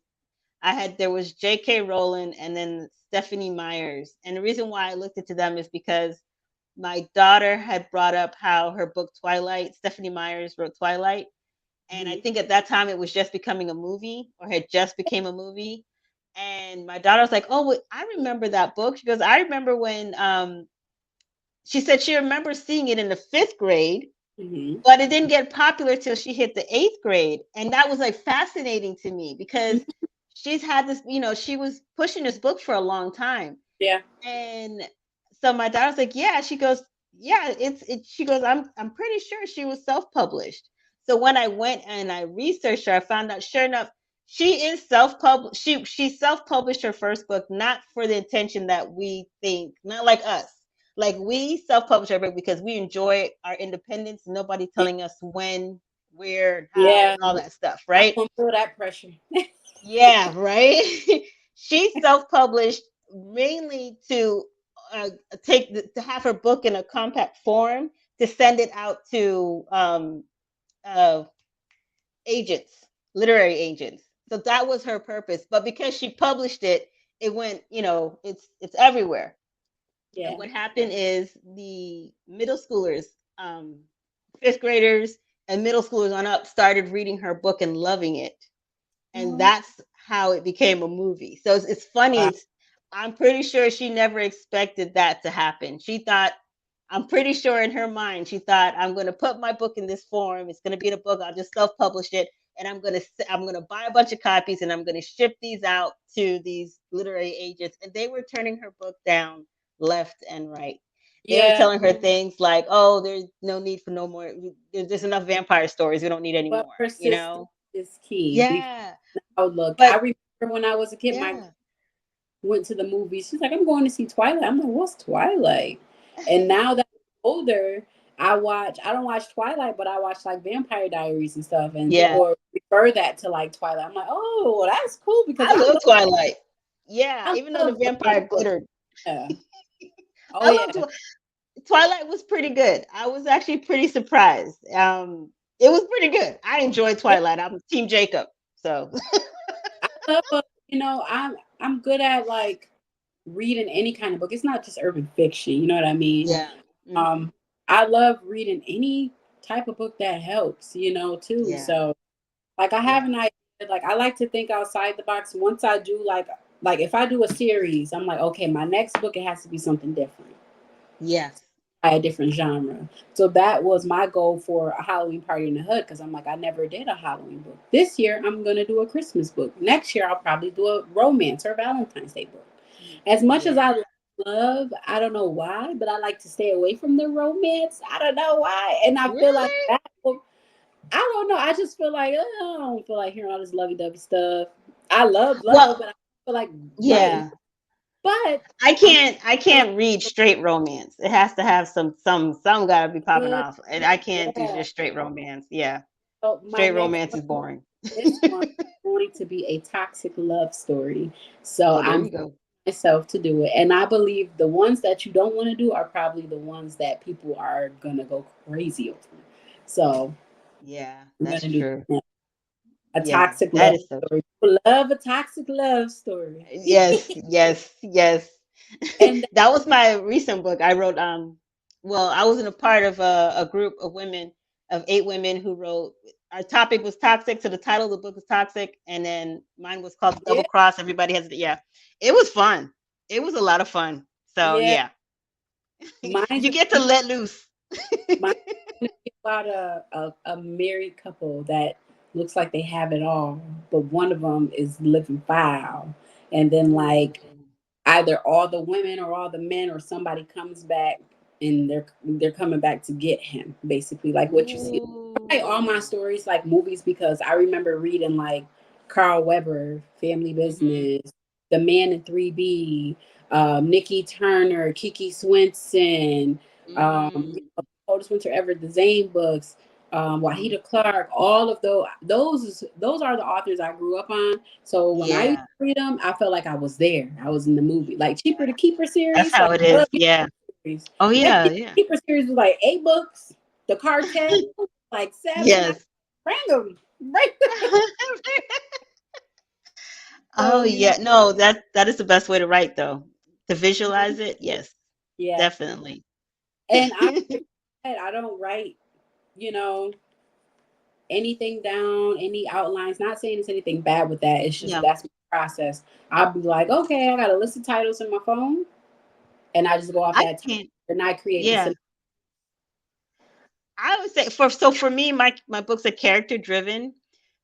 there was J.K. Rowling and then Stephanie Myers. And the reason why I looked into them is because my daughter had brought up how her book Twilight, Stephanie Myers wrote Twilight, and I Mhm. think at that time it was just becoming a movie or had just became a movie. And my daughter was like, "Oh, wait, I remember that book." She goes, "I remember when." She said she remembers seeing it in the fifth grade, Mhm. but it didn't get popular till she hit the eighth grade, and that was like fascinating to me because she's had this. She was pushing this book for a long time, Yeah. and so my daughter's like, yeah. She goes, yeah. She goes, I'm pretty sure she was self published. So when I went and I researched her, I found out sure enough she is self published. She self published her first book, not for the intention that we think, not like us. Like we self publish our book because we enjoy our independence. Nobody Yeah. telling us when, where, how, Yeah. and all that stuff, I right? don't feel that pressure. Yeah, right. She self-published mainly to to have her book in a compact form to send it out to uh, agents, literary agents. So that was her purpose. But because she published it, it went. It's everywhere. And Yeah. what happened is the middle schoolers, fifth graders, and middle schoolers on up started reading her book and loving it, and Oh, that's how it became a movie. So it's funny. wow. I'm pretty sure she never expected that to happen. She thought, I'm pretty sure in her mind, she thought, I'm going to put my book in this form. It's going to be in a book. I'll just self-publish it, and I'm going to buy a bunch of copies, and I'm going to ship these out to these literary agents. And they were turning her book down left and right. They were Yeah. telling her things like, "Oh, there's no need for no more. There's just enough vampire stories. We don't need any But more." persistence is key. Because Yeah. outlook. I But remember when I was a kid, my yeah. went to the movies. She's like, I'm going to see Twilight. I'm like, what's Twilight? And now that I'm older, I don't watch Twilight, but I watch like Vampire Diaries and stuff. And Yeah. people refer that to like Twilight. I'm like, oh, well, that's cool because I love Twilight. Yeah, I even though the love vampire romance books. glittered. Yeah. Oh I yeah. love Twilight was pretty good. I was actually pretty surprised. It was pretty good. I enjoyed Yeah. Twilight. I'm Team Jacob. So I love I'm good at like reading any kind of book. It's not just urban fiction, you know what I mean? yeah. Um I love reading any type of book that helps, too. Yeah. So like I have Yeah. an idea, like I like to think outside the box. Once I do like if I do a series, I'm like, okay, my next book it has to be something different. Yes. By a different genre. So that was my goal for a Halloween party in the hood because I'm like, I never did a Halloween book. This year, I'm going to do a Christmas book. Next year, I'll probably do a romance or Valentine's Day book. As much as Yeah. I love, I don't know why, but I like to stay away from the romance. I don't know why. And I feel like Really? that book, I don't know. I just feel like, I don't feel like hearing all this lovey dovey stuff. I love love, Well, but I feel like writing. yeah. But I I'm can't I can't read straight romance. It has to have some gotta be popping good. off. And I can't do Yeah. just straight romance. Yeah. So my Straight next romance is boring. this one is going to be a toxic love story. So Oh, there I'm you go. myself to do it. And I believe the ones that you don't want to do are probably the ones that people are gonna go crazy over. So Yeah, I'm that's gonna do true. a Yeah, toxic that love is so story. true. People love a toxic love story. Yes, yes, yes. And That was my recent book. I wrote well, I was in a part of a group of women of 8 women who wrote our topic was toxic, so the title of the book was toxic, and then mine was called Double yeah, Cross. Everybody has yeah. It was fun. It was a lot of fun. So yeah. yeah. Mine's You get to let loose. Mine's gonna be about a married couple that looks like they have it all, but one of them is living foul. And then, like, Ooh. either all the women or all the men or somebody comes back and they're coming back to get him, basically, like what you see. I write all my Ooh. stories like movies because I remember reading like Carl Weber, Family Mhm. Business, The Man in 3B, Nikki Turner, Kiki Swenson, Mm. Coldest Winter Ever, the Zane books, Mhm. Wahida Clark, all of those are the authors I grew up on. So when I used Yeah. to read them, I felt like I was there. I was in the movie. Like Cheaper to Yeah. Keeper That's series, how like it I is. love Yeah. series. Oh That yeah, Cheaper yeah. to Keeper series was like 8 books. The Cartel, like seven. I Yes. bring them, bring them. Oh So yeah. No, that is the best way to write though. To visualize it. Yes. yeah. Definitely. And I don't write, you know, anything down, any outlines. Not saying it's anything bad with that. It's just Yeah. that's my process. I'll be like, okay, I got a list of titles in my phone, and I just go off I that, can't. and I create the. Yeah. I would say for me, my books are character driven,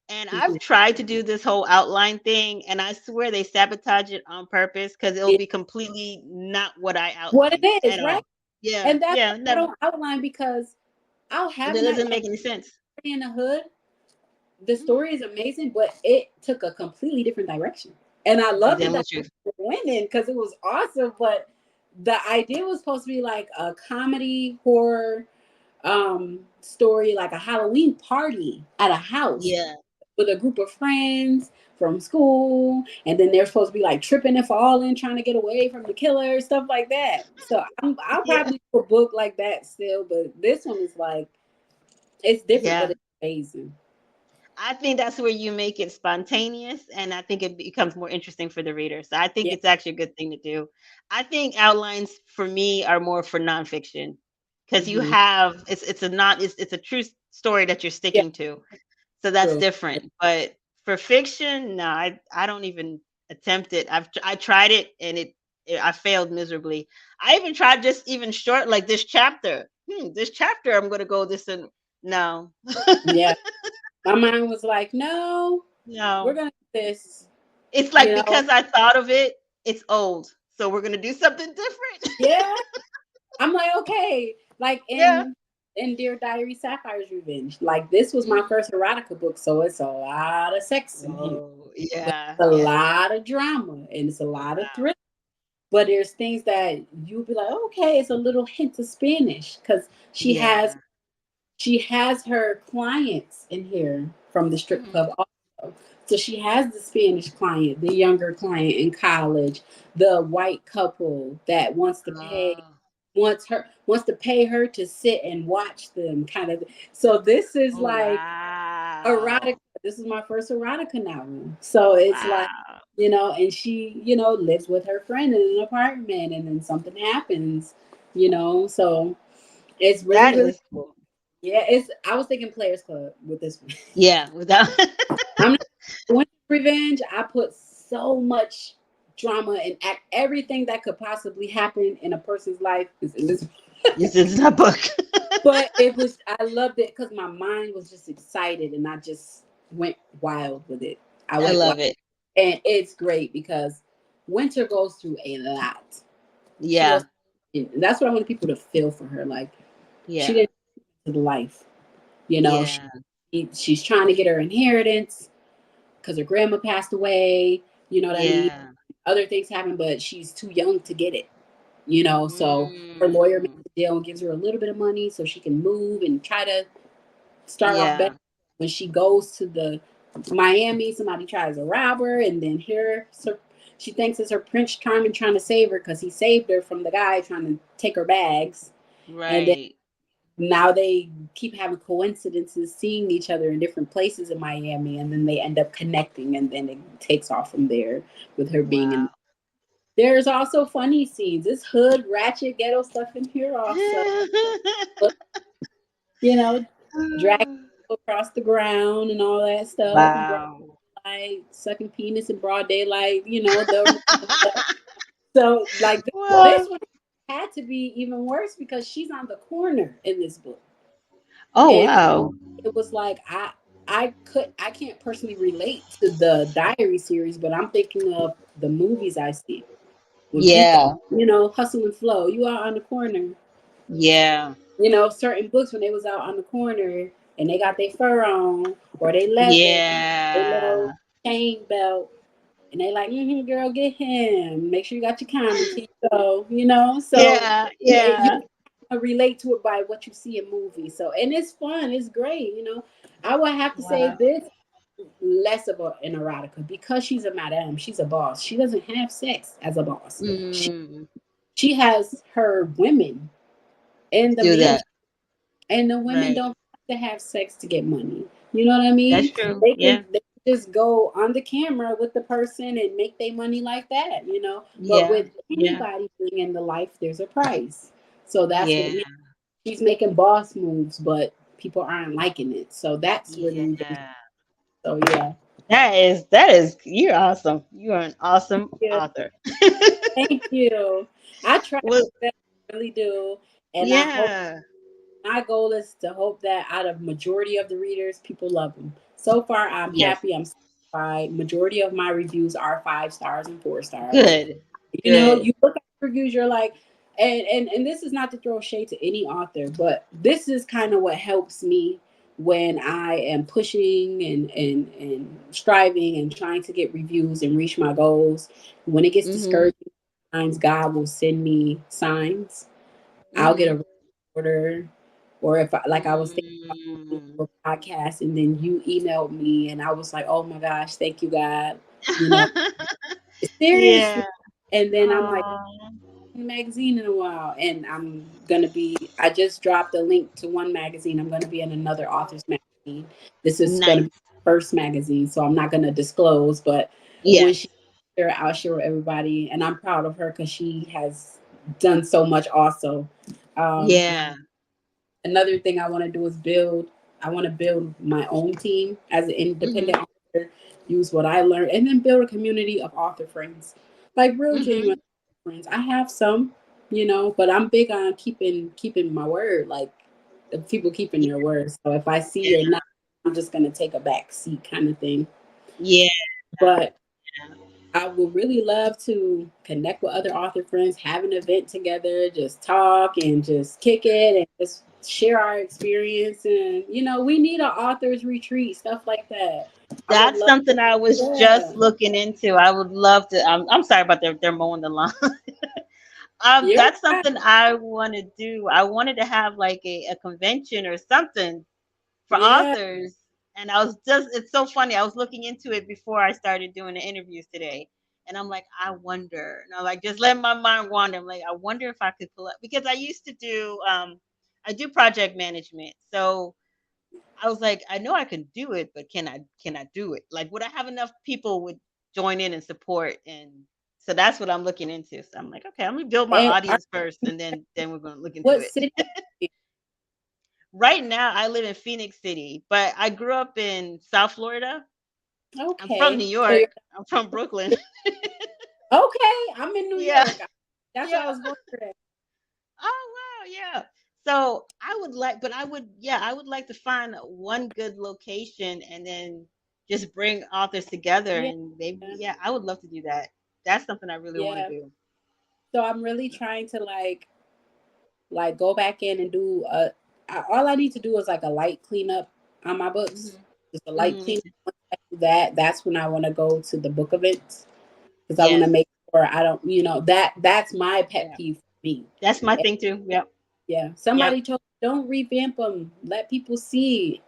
and I've Mhm. tried to do this whole outline thing, and I swear they sabotage it on purpose because it'll Yeah, be completely not what I what it outlined is, at right? all. Yeah, And that's yeah, why I never. don't outline because I'll It have an doesn't like make any sense. in the hood. The Mhm. story is amazing, but it took a completely different direction. And I You're loved it telling that the truth. we were winning because it was awesome. But the idea was supposed to be like a comedy horror story, like a Halloween party at a house Yeah, with a group of friends from school, and then they're supposed to be like tripping and falling, trying to get away from the killer, stuff like that. So I'll yeah, probably do a book like that still, but this one is like it's different, but yeah. it's amazing. I think that's where you make it spontaneous, and I think it becomes more interesting for the reader. So I think Yeah, it's actually a good thing to do. I think outlines for me are more for nonfiction because you hmm have it's a not it's a true story that you're yeah, sticking to. So that's true. different. But for fiction, no, I don't even attempt it. I tried it and I failed miserably. I even tried just even short like this chapter. This chapter I'm gonna go this and no. Yeah, my mind was like, no, we're No. gonna do this. It's You like know, because I thought of it, it's old. So we're gonna do something different. yeah. I'm like, okay, like Yeah. in Dear Diary, Sapphire's Revenge. Like this was my Mm. first erotica book, so it's a lot of sex in here. Oh, But yeah, it's a yeah. lot of drama and it's a lot of Wow. thrill. But there's things that you'll be like, okay, it's a little hint of Spanish because Yeah. she has her clients in here from the strip Mm. club also. So she has the Spanish client, the younger client in college, the white couple that Oh, wants to pay her to sit and watch them kind of. So this is oh like wow. erotica. This is my first erotica novel. So it's like, Wow. and she, lives with her friend in an apartment and then something happens, so it's really, That really, is cool. yeah, I was thinking Players Club with this one. Yeah, without I'm not going to revenge. I put so much drama and act everything that could possibly happen in a person's life is in this. this is a book. But I loved it because my mind was just excited and I just went wild with it. I I went wild. love it. And it's great because Winter goes through a lot. She Yeah, goes, and that's what I want people to feel for her. Like, she yeah, didn't live the life, you know, she, yeah, she's trying to get her inheritance because her grandma passed away, you know what I mean? yeah. Other things happen, but she's too young to get it, so her lawyer makes Mm, a deal and gives her a little bit of money so she can move and try to start off better. yeah, When she goes to the Miami, somebody tries to rob her, and then she thinks it's her Prince Charming trying to save her because he saved her from the guy trying to take her bags. And then right. now they keep having coincidences, seeing each other in different places in Miami, and then they end up connecting, and then it takes off from there with her being in. Wow. There's also funny scenes. It's hood, ratchet, ghetto stuff in here also. But, you know, dragging across the ground and all that stuff, and broad Wow. daylight, sucking penis in broad daylight. So like this Well, one had to be even worse because she's on the corner in this book, oh and wow. it was like I can't personally relate to the diary series, but I'm thinking of the movies I see when people, Yeah, hustle and flow. You are on the corner. yeah, Certain books when they was out on the corner and they got their fur on or they leather, they little yeah, chain belt, and they like, girl, get him. Make sure you got your condom till you go. So yeah, you yeah. relate to it by what you see in movies. So and it's fun, it's great. I would have to say Wow. this less of an erotica because she's a madam, she's a boss. She doesn't have sex as a boss. Mm, She has her women and the do man. that. And the women Right. don't have to have sex to get money. You know what I mean? That's true. They can just go on the camera with the person and make their money like that. But Yeah, with yeah, anybody being in the life, there's a price. So that's what yeah, she's making boss moves, but people aren't liking it. So that's really revenge. yeah. So yeah. That is you're awesome. You are an awesome Yeah. author. Thank you. I try Well, my best, I really do. And I hope yeah. my goal is to hope that out of majority of the readers, people love them. So far, I'm Yes. happy. I'm satisfied. Majority of my reviews are 5 stars and 4 stars. Good. Good. You look at reviews, you're like, and this is not to throw shade to any author, but this is kind of what helps me when I am pushing and striving and trying to get reviews and reach my goals. When it gets Mhm. discouraging, times God will send me signs. I'll get Mhm. a order, or if like I was thinking about Mm. a podcast, and then you emailed me, and I was like, oh my gosh, thank you, God. You know, seriously. Yeah. And then I'm like, Oh, magazine in a while, and I just dropped a link to one magazine. I'm gonna be in another author's magazine. This is gonna be nice. the first magazine, so I'm not gonna disclose, but when Yes. she share, I'll share with everybody, and I'm proud of her because she has done so much also. um Yeah. Another thing I want to do is build my own team as an independent Mhm. author, use what I learned, and then build a community of author friends, like real genuine Mhm. friends. I have some, but I'm big on keeping my word, like the people keeping their word. So if I see you're not, I'm just gonna take a back seat kind of thing. Yeah. But I would really love to connect with other author friends, have an event together, just talk and just kick it and just share our experience. And, we need an author's retreat, stuff like that. I would That's love, something I was just yeah, looking into. I would love to. I'm sorry about they're mowing the lawn. you're That's right. something I want to do. I wanted to have like a convention or something for Yeah. authors. And I was just, it's so funny. I was looking into it before I started doing the interviews today. And I'm like, I wonder. And I'm like, just letting my mind wander. I'm like, I wonder if I could pull up because I used to do, I do project management. So I was like, I know I can do it, but can I do it? Like, would I have enough people would join in and support? And so that's what I'm looking into. So I'm like, okay, I'm gonna build my And audience first, and then we're gonna look into what it. city? Right now, I live in Phoenix City, but I grew up in South Florida. I'm from New Okay. So you're York. I'm from Brooklyn. okay. I'm in New Yeah, York. That's what I yeah. was wondering. Oh wow, yeah. So I would like, but I would, yeah, I would like to find one good location and then just bring authors together Yeah. and maybe, yeah, I would love to do that. That's something I really want to Yeah. do. So I'm really trying to like go back in and do all I need to do is like a light cleanup on my books. Hmm. Just a light Hmm. cleanup. Once I do that, that's when I want to go to the book events because I want to Yes. make sure I don't, that's my pet Yeah. peeve for me. That's my thing too. Yep. Yeah. Yep. Somebody told me, don't revamp them. Let people see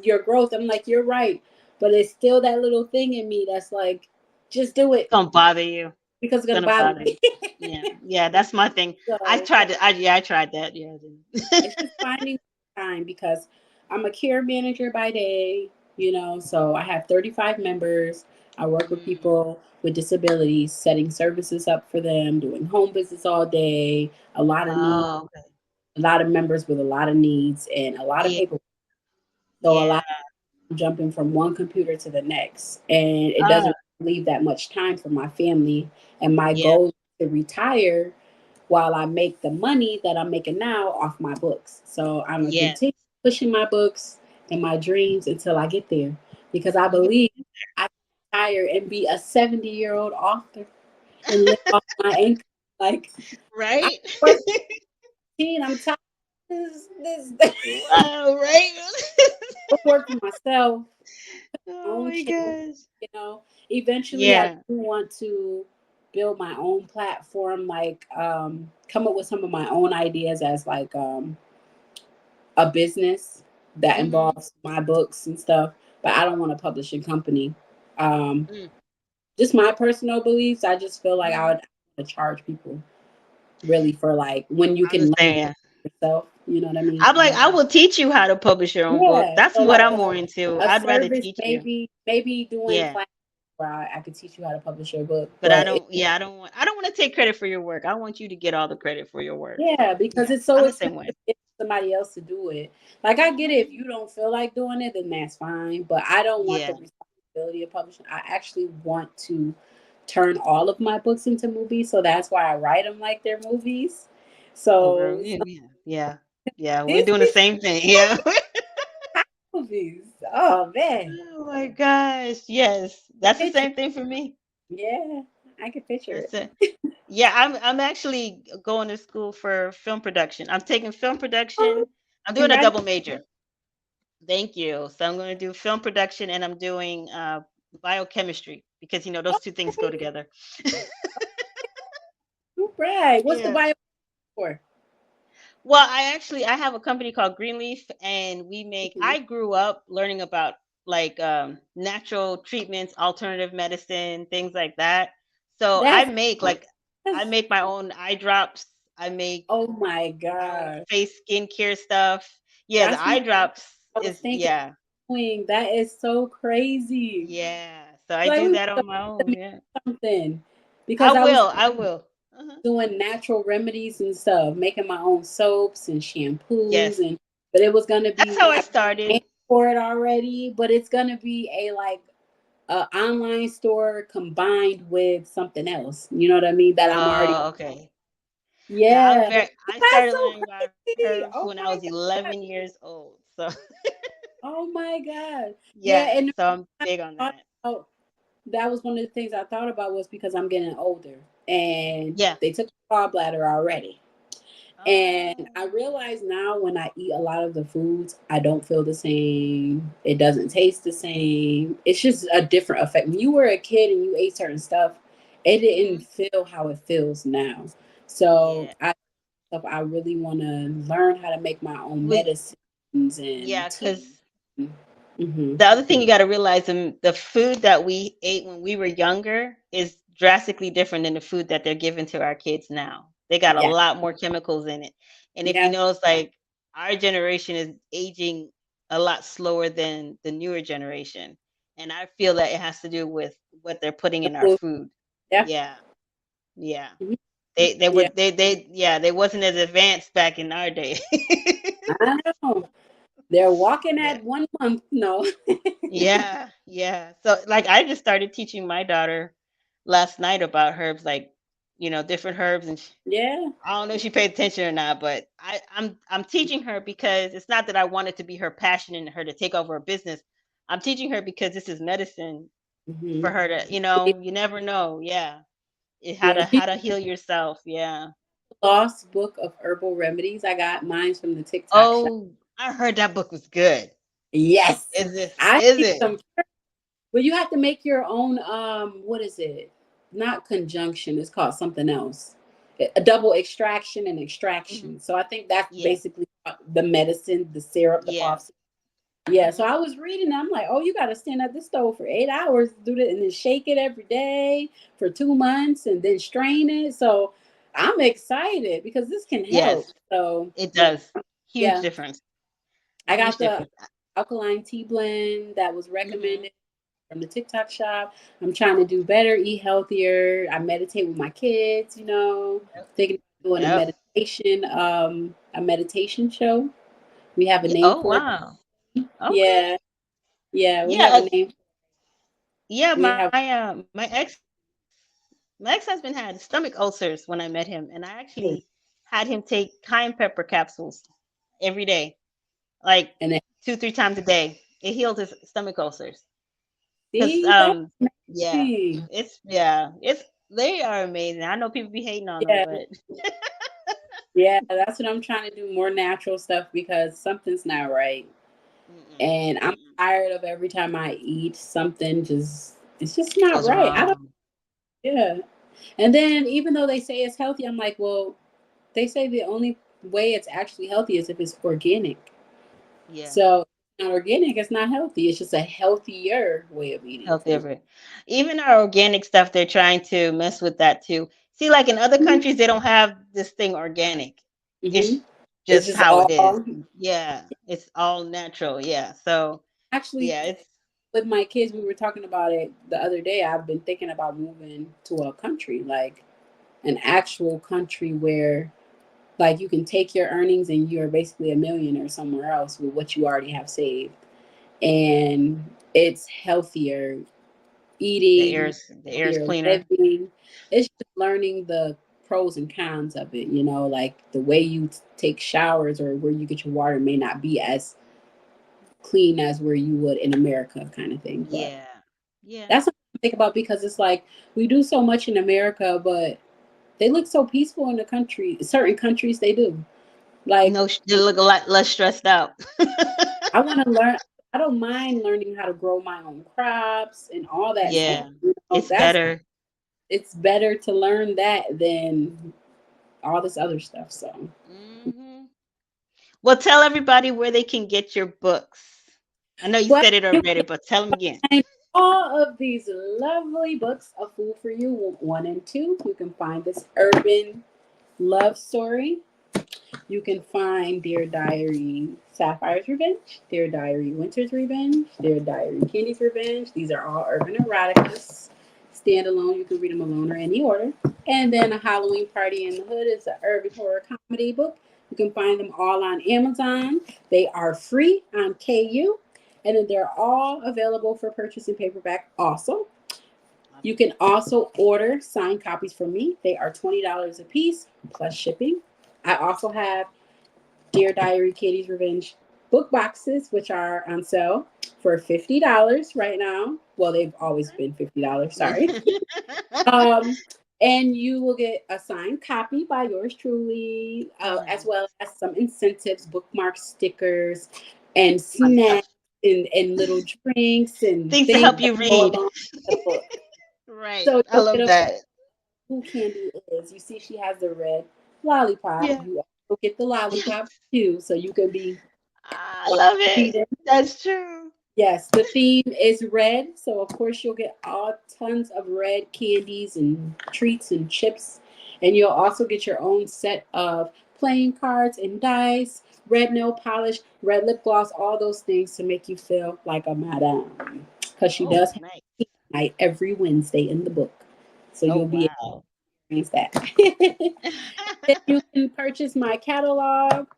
your growth. I'm like, you're right. But it's still that little thing in me that's like, just do It's it gonna bother you. because it's It's going to gonna bother bother me. you. Yeah. Yeah. That's my thing. I So tried to. Yeah, I tried that. Yeah. it's just finding time because I'm a care manager by day, so I have 35 members. I work with Mm. people with disabilities, setting services up for them, doing home visits all day, a lot of needs, Oh. Okay. a lot of members with a lot of needs, and a lot of Yeah. paperwork. So a Yeah. lot of jumping from one computer to the next, and it Uh. doesn't leave that much time for my family. And my Yeah. goal is to retire while I make the money that I'm making now off my books. So I'm gonna Yes. continue pushing my books and my dreams until I get there because I You believe I can retire and be a 70-year-old author and live off my income. Like I right? work 15, I'm tired of this. Wow, right? I work for myself, my Oh own my channel, gosh. you know. Eventually I Yeah. do want to build my own platform, like come up with some of my own ideas as like a business that Mhm. involves my books and stuff, but I don't want a publishing company. Um, Mm. just my personal beliefs. I just feel like I Mhm. would charge people really for like when you I can learn understand. Yeah. yourself. You know what I mean? I'm like, I will teach you how to publish your own book. Yeah. That's So what like I'm more into. a I'd rather service, teach you. maybe doing Yeah. classes where I could teach you how to publish your book, But I but don't, yeah, I don't want to take credit for your work. I want you to get all the credit for your work. yeah, So because yeah, it's so I'm the expensive same way. to get somebody else to do it. Like I get it if Mhm. you don't feel like doing it, then that's fine. But I don't want the Yeah. responsibility of publishing. I actually want to turn all of my books into movies, so that's why I write them like they're movies. Oh girl. So Yeah. Yeah. Yeah. Yeah. We're these doing the be same thing. Yeah. movies. Oh man, Oh my gosh. Yes. That's the picture. same thing for me. Yeah, I can picture That's it. it. Yeah, I'm actually going to school for film production. I'm taking film Oh, production. I'm doing a congrats. double major. Thank you. So I'm going to do film production and I'm doing biochemistry because those two things go Okay, together. all right. What's the Yeah. bio for? Well, I have a company called Greenleaf and we make Mhm. I grew up learning about like natural treatments, alternative medicine, things like that. So That's, I that's make my own eye drops. I make oh my my own god. face skincare stuff. Yeah, the That's what eye drops I was is thinking yeah. of doing. That is so crazy. Yeah. So I Like do we that were on my to own, make yeah. something because I was I will. Uh-huh. doing natural remedies and stuff, making my own soaps and shampoos, Yes. and but it was gonna That's be how I I started. paid for it already, but it's gonna be a online store combined with something else. You know what I mean? That I'm already Oh, okay. Yeah, yeah. I That's started so learning about crazy. herbs Oh when I my was god. 11 years old. So, Oh my god. Yeah, yeah, and so I'm I big on thought that. about that was one of the things I thought about was because I'm getting older and Yeah. they took my gallbladder already. And I Oh. realize now when I eat a lot of the foods, I don't feel the same. It doesn't taste the same. It's just a different effect. When you were a kid and you ate certain stuff, it didn't Mhm. feel how it feels now. So Yeah. I really want to learn how to make my own Was medicines yeah, and tea. cuz Mm-hmm. The other thing you got to realize, the food that we ate when we were younger is drastically different than the food that they're giving to our kids now. They got a Yeah. lot more chemicals in it. And if you Yeah. notice, like, our generation is aging a lot slower than the newer generation. And I feel that it has to do with what they're putting The in our food. food. Yeah. Yeah. Yeah. Mhm. They were Yeah. they yeah, they wasn't as advanced back in our day. I know. They're walking Yeah. at 1 month. No. Yeah, yeah. So like I just started teaching my daughter last night about herbs, like, different herbs, and Yeah. I don't know if she paid attention or not, but I'm teaching her because it's not that I want it to be her passion and her to take over a business. I'm teaching her because this is medicine for Hmm. her to, you never know. Yeah. How Yeah. to She how to heal yourself. Yeah. lost book of herbal remedies. I got mine from the TikTok shop. Oh, I heard that book was good. Yes. Is it? I Is need it? some. Well, you have to make your own. What is it? Not conjunction. It's called something else. A double extraction and Hmm. extraction. So I think that's Yeah. basically the medicine, the syrup, the Yeah. cough. Yeah. So Hmm. I was reading. I'm like, oh, you got to stand at the stove for 8 hours, do that, and then shake it every day for 2 months, and then strain it. So I'm excited because this can help. Yes, So it does. Huge yeah, difference. I Huge got the difference. alkaline tea blend that was Hmm. recommended from the TikTok shop. I'm trying to do better, eat healthier. I meditate with my kids, thinking of doing Yep. a meditation show. We have a Yeah. name Oh for it. wow. Yeah, Okay. yeah, we have a Yeah. name. Yeah. We have My ex-husband had stomach ulcers when I met him, and I actually hey, had him take cayenne pepper capsules every day, like and then 2, 3 times a day. It healed his stomach ulcers. Cause see that's yeah, amazing. it's they are amazing. I know people be hating on them, Yeah, but yeah, that's what I'm trying to do, more natural stuff because something's not right. mm-mm, And I'm mm-mm. tired of every time I eat something just it's just not Goes right. I don't wrong. yeah. And then even though they say it's healthy, I'm like, well, they say the only way it's actually healthy is if it's organic. Yeah. So not organic, it's not healthy. It's just a healthier way of eating Health food. ever. Even our organic stuff, they're trying to mess with that too. See, like in other countries, they don't have this thing organic. Mm-hmm. It's It's just just how it is. all Yeah, it's all natural. Yeah. So actually yeah, it's with my kids, we were talking about it the other day. I've been thinking about moving to a country, like an actual country where like you can take your earnings and you're basically a millionaire somewhere else with what you already have saved. And it's healthier eating, the air's healthier cleaner. living. It's just learning the pros and cons of it, like the way you take showers or where you get your water may not be as clean as where you would in America kind of thing. But Yeah. Yeah. that's something to think about because it's like we do so much in America, but they look so peaceful in the country. Certain countries they do. Like No, they look a lot less stressed out. I want to learn. I don't mind learning how to grow my own crops and all that stuff. Yeah. It's That's better. it's better to learn that than all this other stuff. So, Hmm. Well, tell everybody where they can get your books. I know you well, said it you already, but tell them again. can find all of these lovely books of food for you, 1 and 2. You can find this urban love story. You can find Dear Diary Sapphire's Revenge, Dear Diary Winter's Revenge, Dear Diary Candy's Revenge. These are all urban eroticas. Standalone, you can read them alone or any order. And then A Halloween Party in the Hood is an urban horror comedy book. You can find them all on Amazon. They are free on KU. And then they're all available for purchase in paperback also. You can also order signed copies from me. They are $20 a piece plus shipping. I also have Dear Diary Katie's Revenge book boxes, which are on sale for $50 right now. Well, they've always been $50, sorry. Okay. Um, and you will get a signed copy by yours truly, as Mhm. well as some incentives, bookmarks, stickers, and Fun stuff. snacks and little drinks and Things to things help that you go read. along with the book. Right. So I you'll get love a that. who Candy is. You see, she has the red lollipop. Yeah. You also get the lollipop too, so you can be I love it. reading. That's true. Yes, the theme is red, so of course you'll get all tons of red candies and treats and chips, and you'll also get your own set of playing cards and dice, red nail polish, red lip gloss, all those things to make you feel like a madame. Because she Oh, does have nice. a night every Wednesday in the book, so Oh, you'll be wow. able to experience that. Then you can purchase my catalog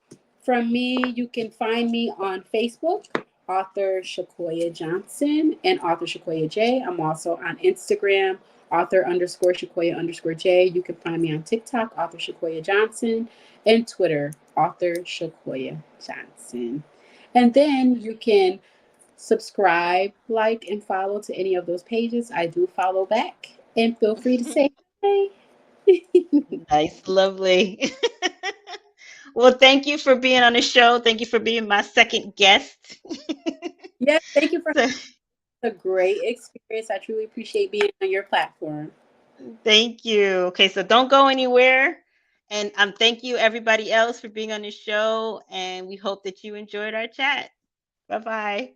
from me. You can find me on Facebook, author Shaquoya Johnson and author Shaquoya J. I'm also on Instagram, author underscore Shaquoya underscore J. You can find me on TikTok, author Shaquoya Johnson, and Twitter, author Shaquoya Johnson. And then you can subscribe, like, and follow to any of those pages. I do follow back. And feel free to say hi. Nice, lovely. Well, thank you for being on the show. Thank you for being my second guest. Yes, thank you for So, a great experience. I truly appreciate being on your platform. thank you. Okay, so don't go anywhere. And thank you everybody else for being on the show. And we hope that you enjoyed our chat. Bye bye.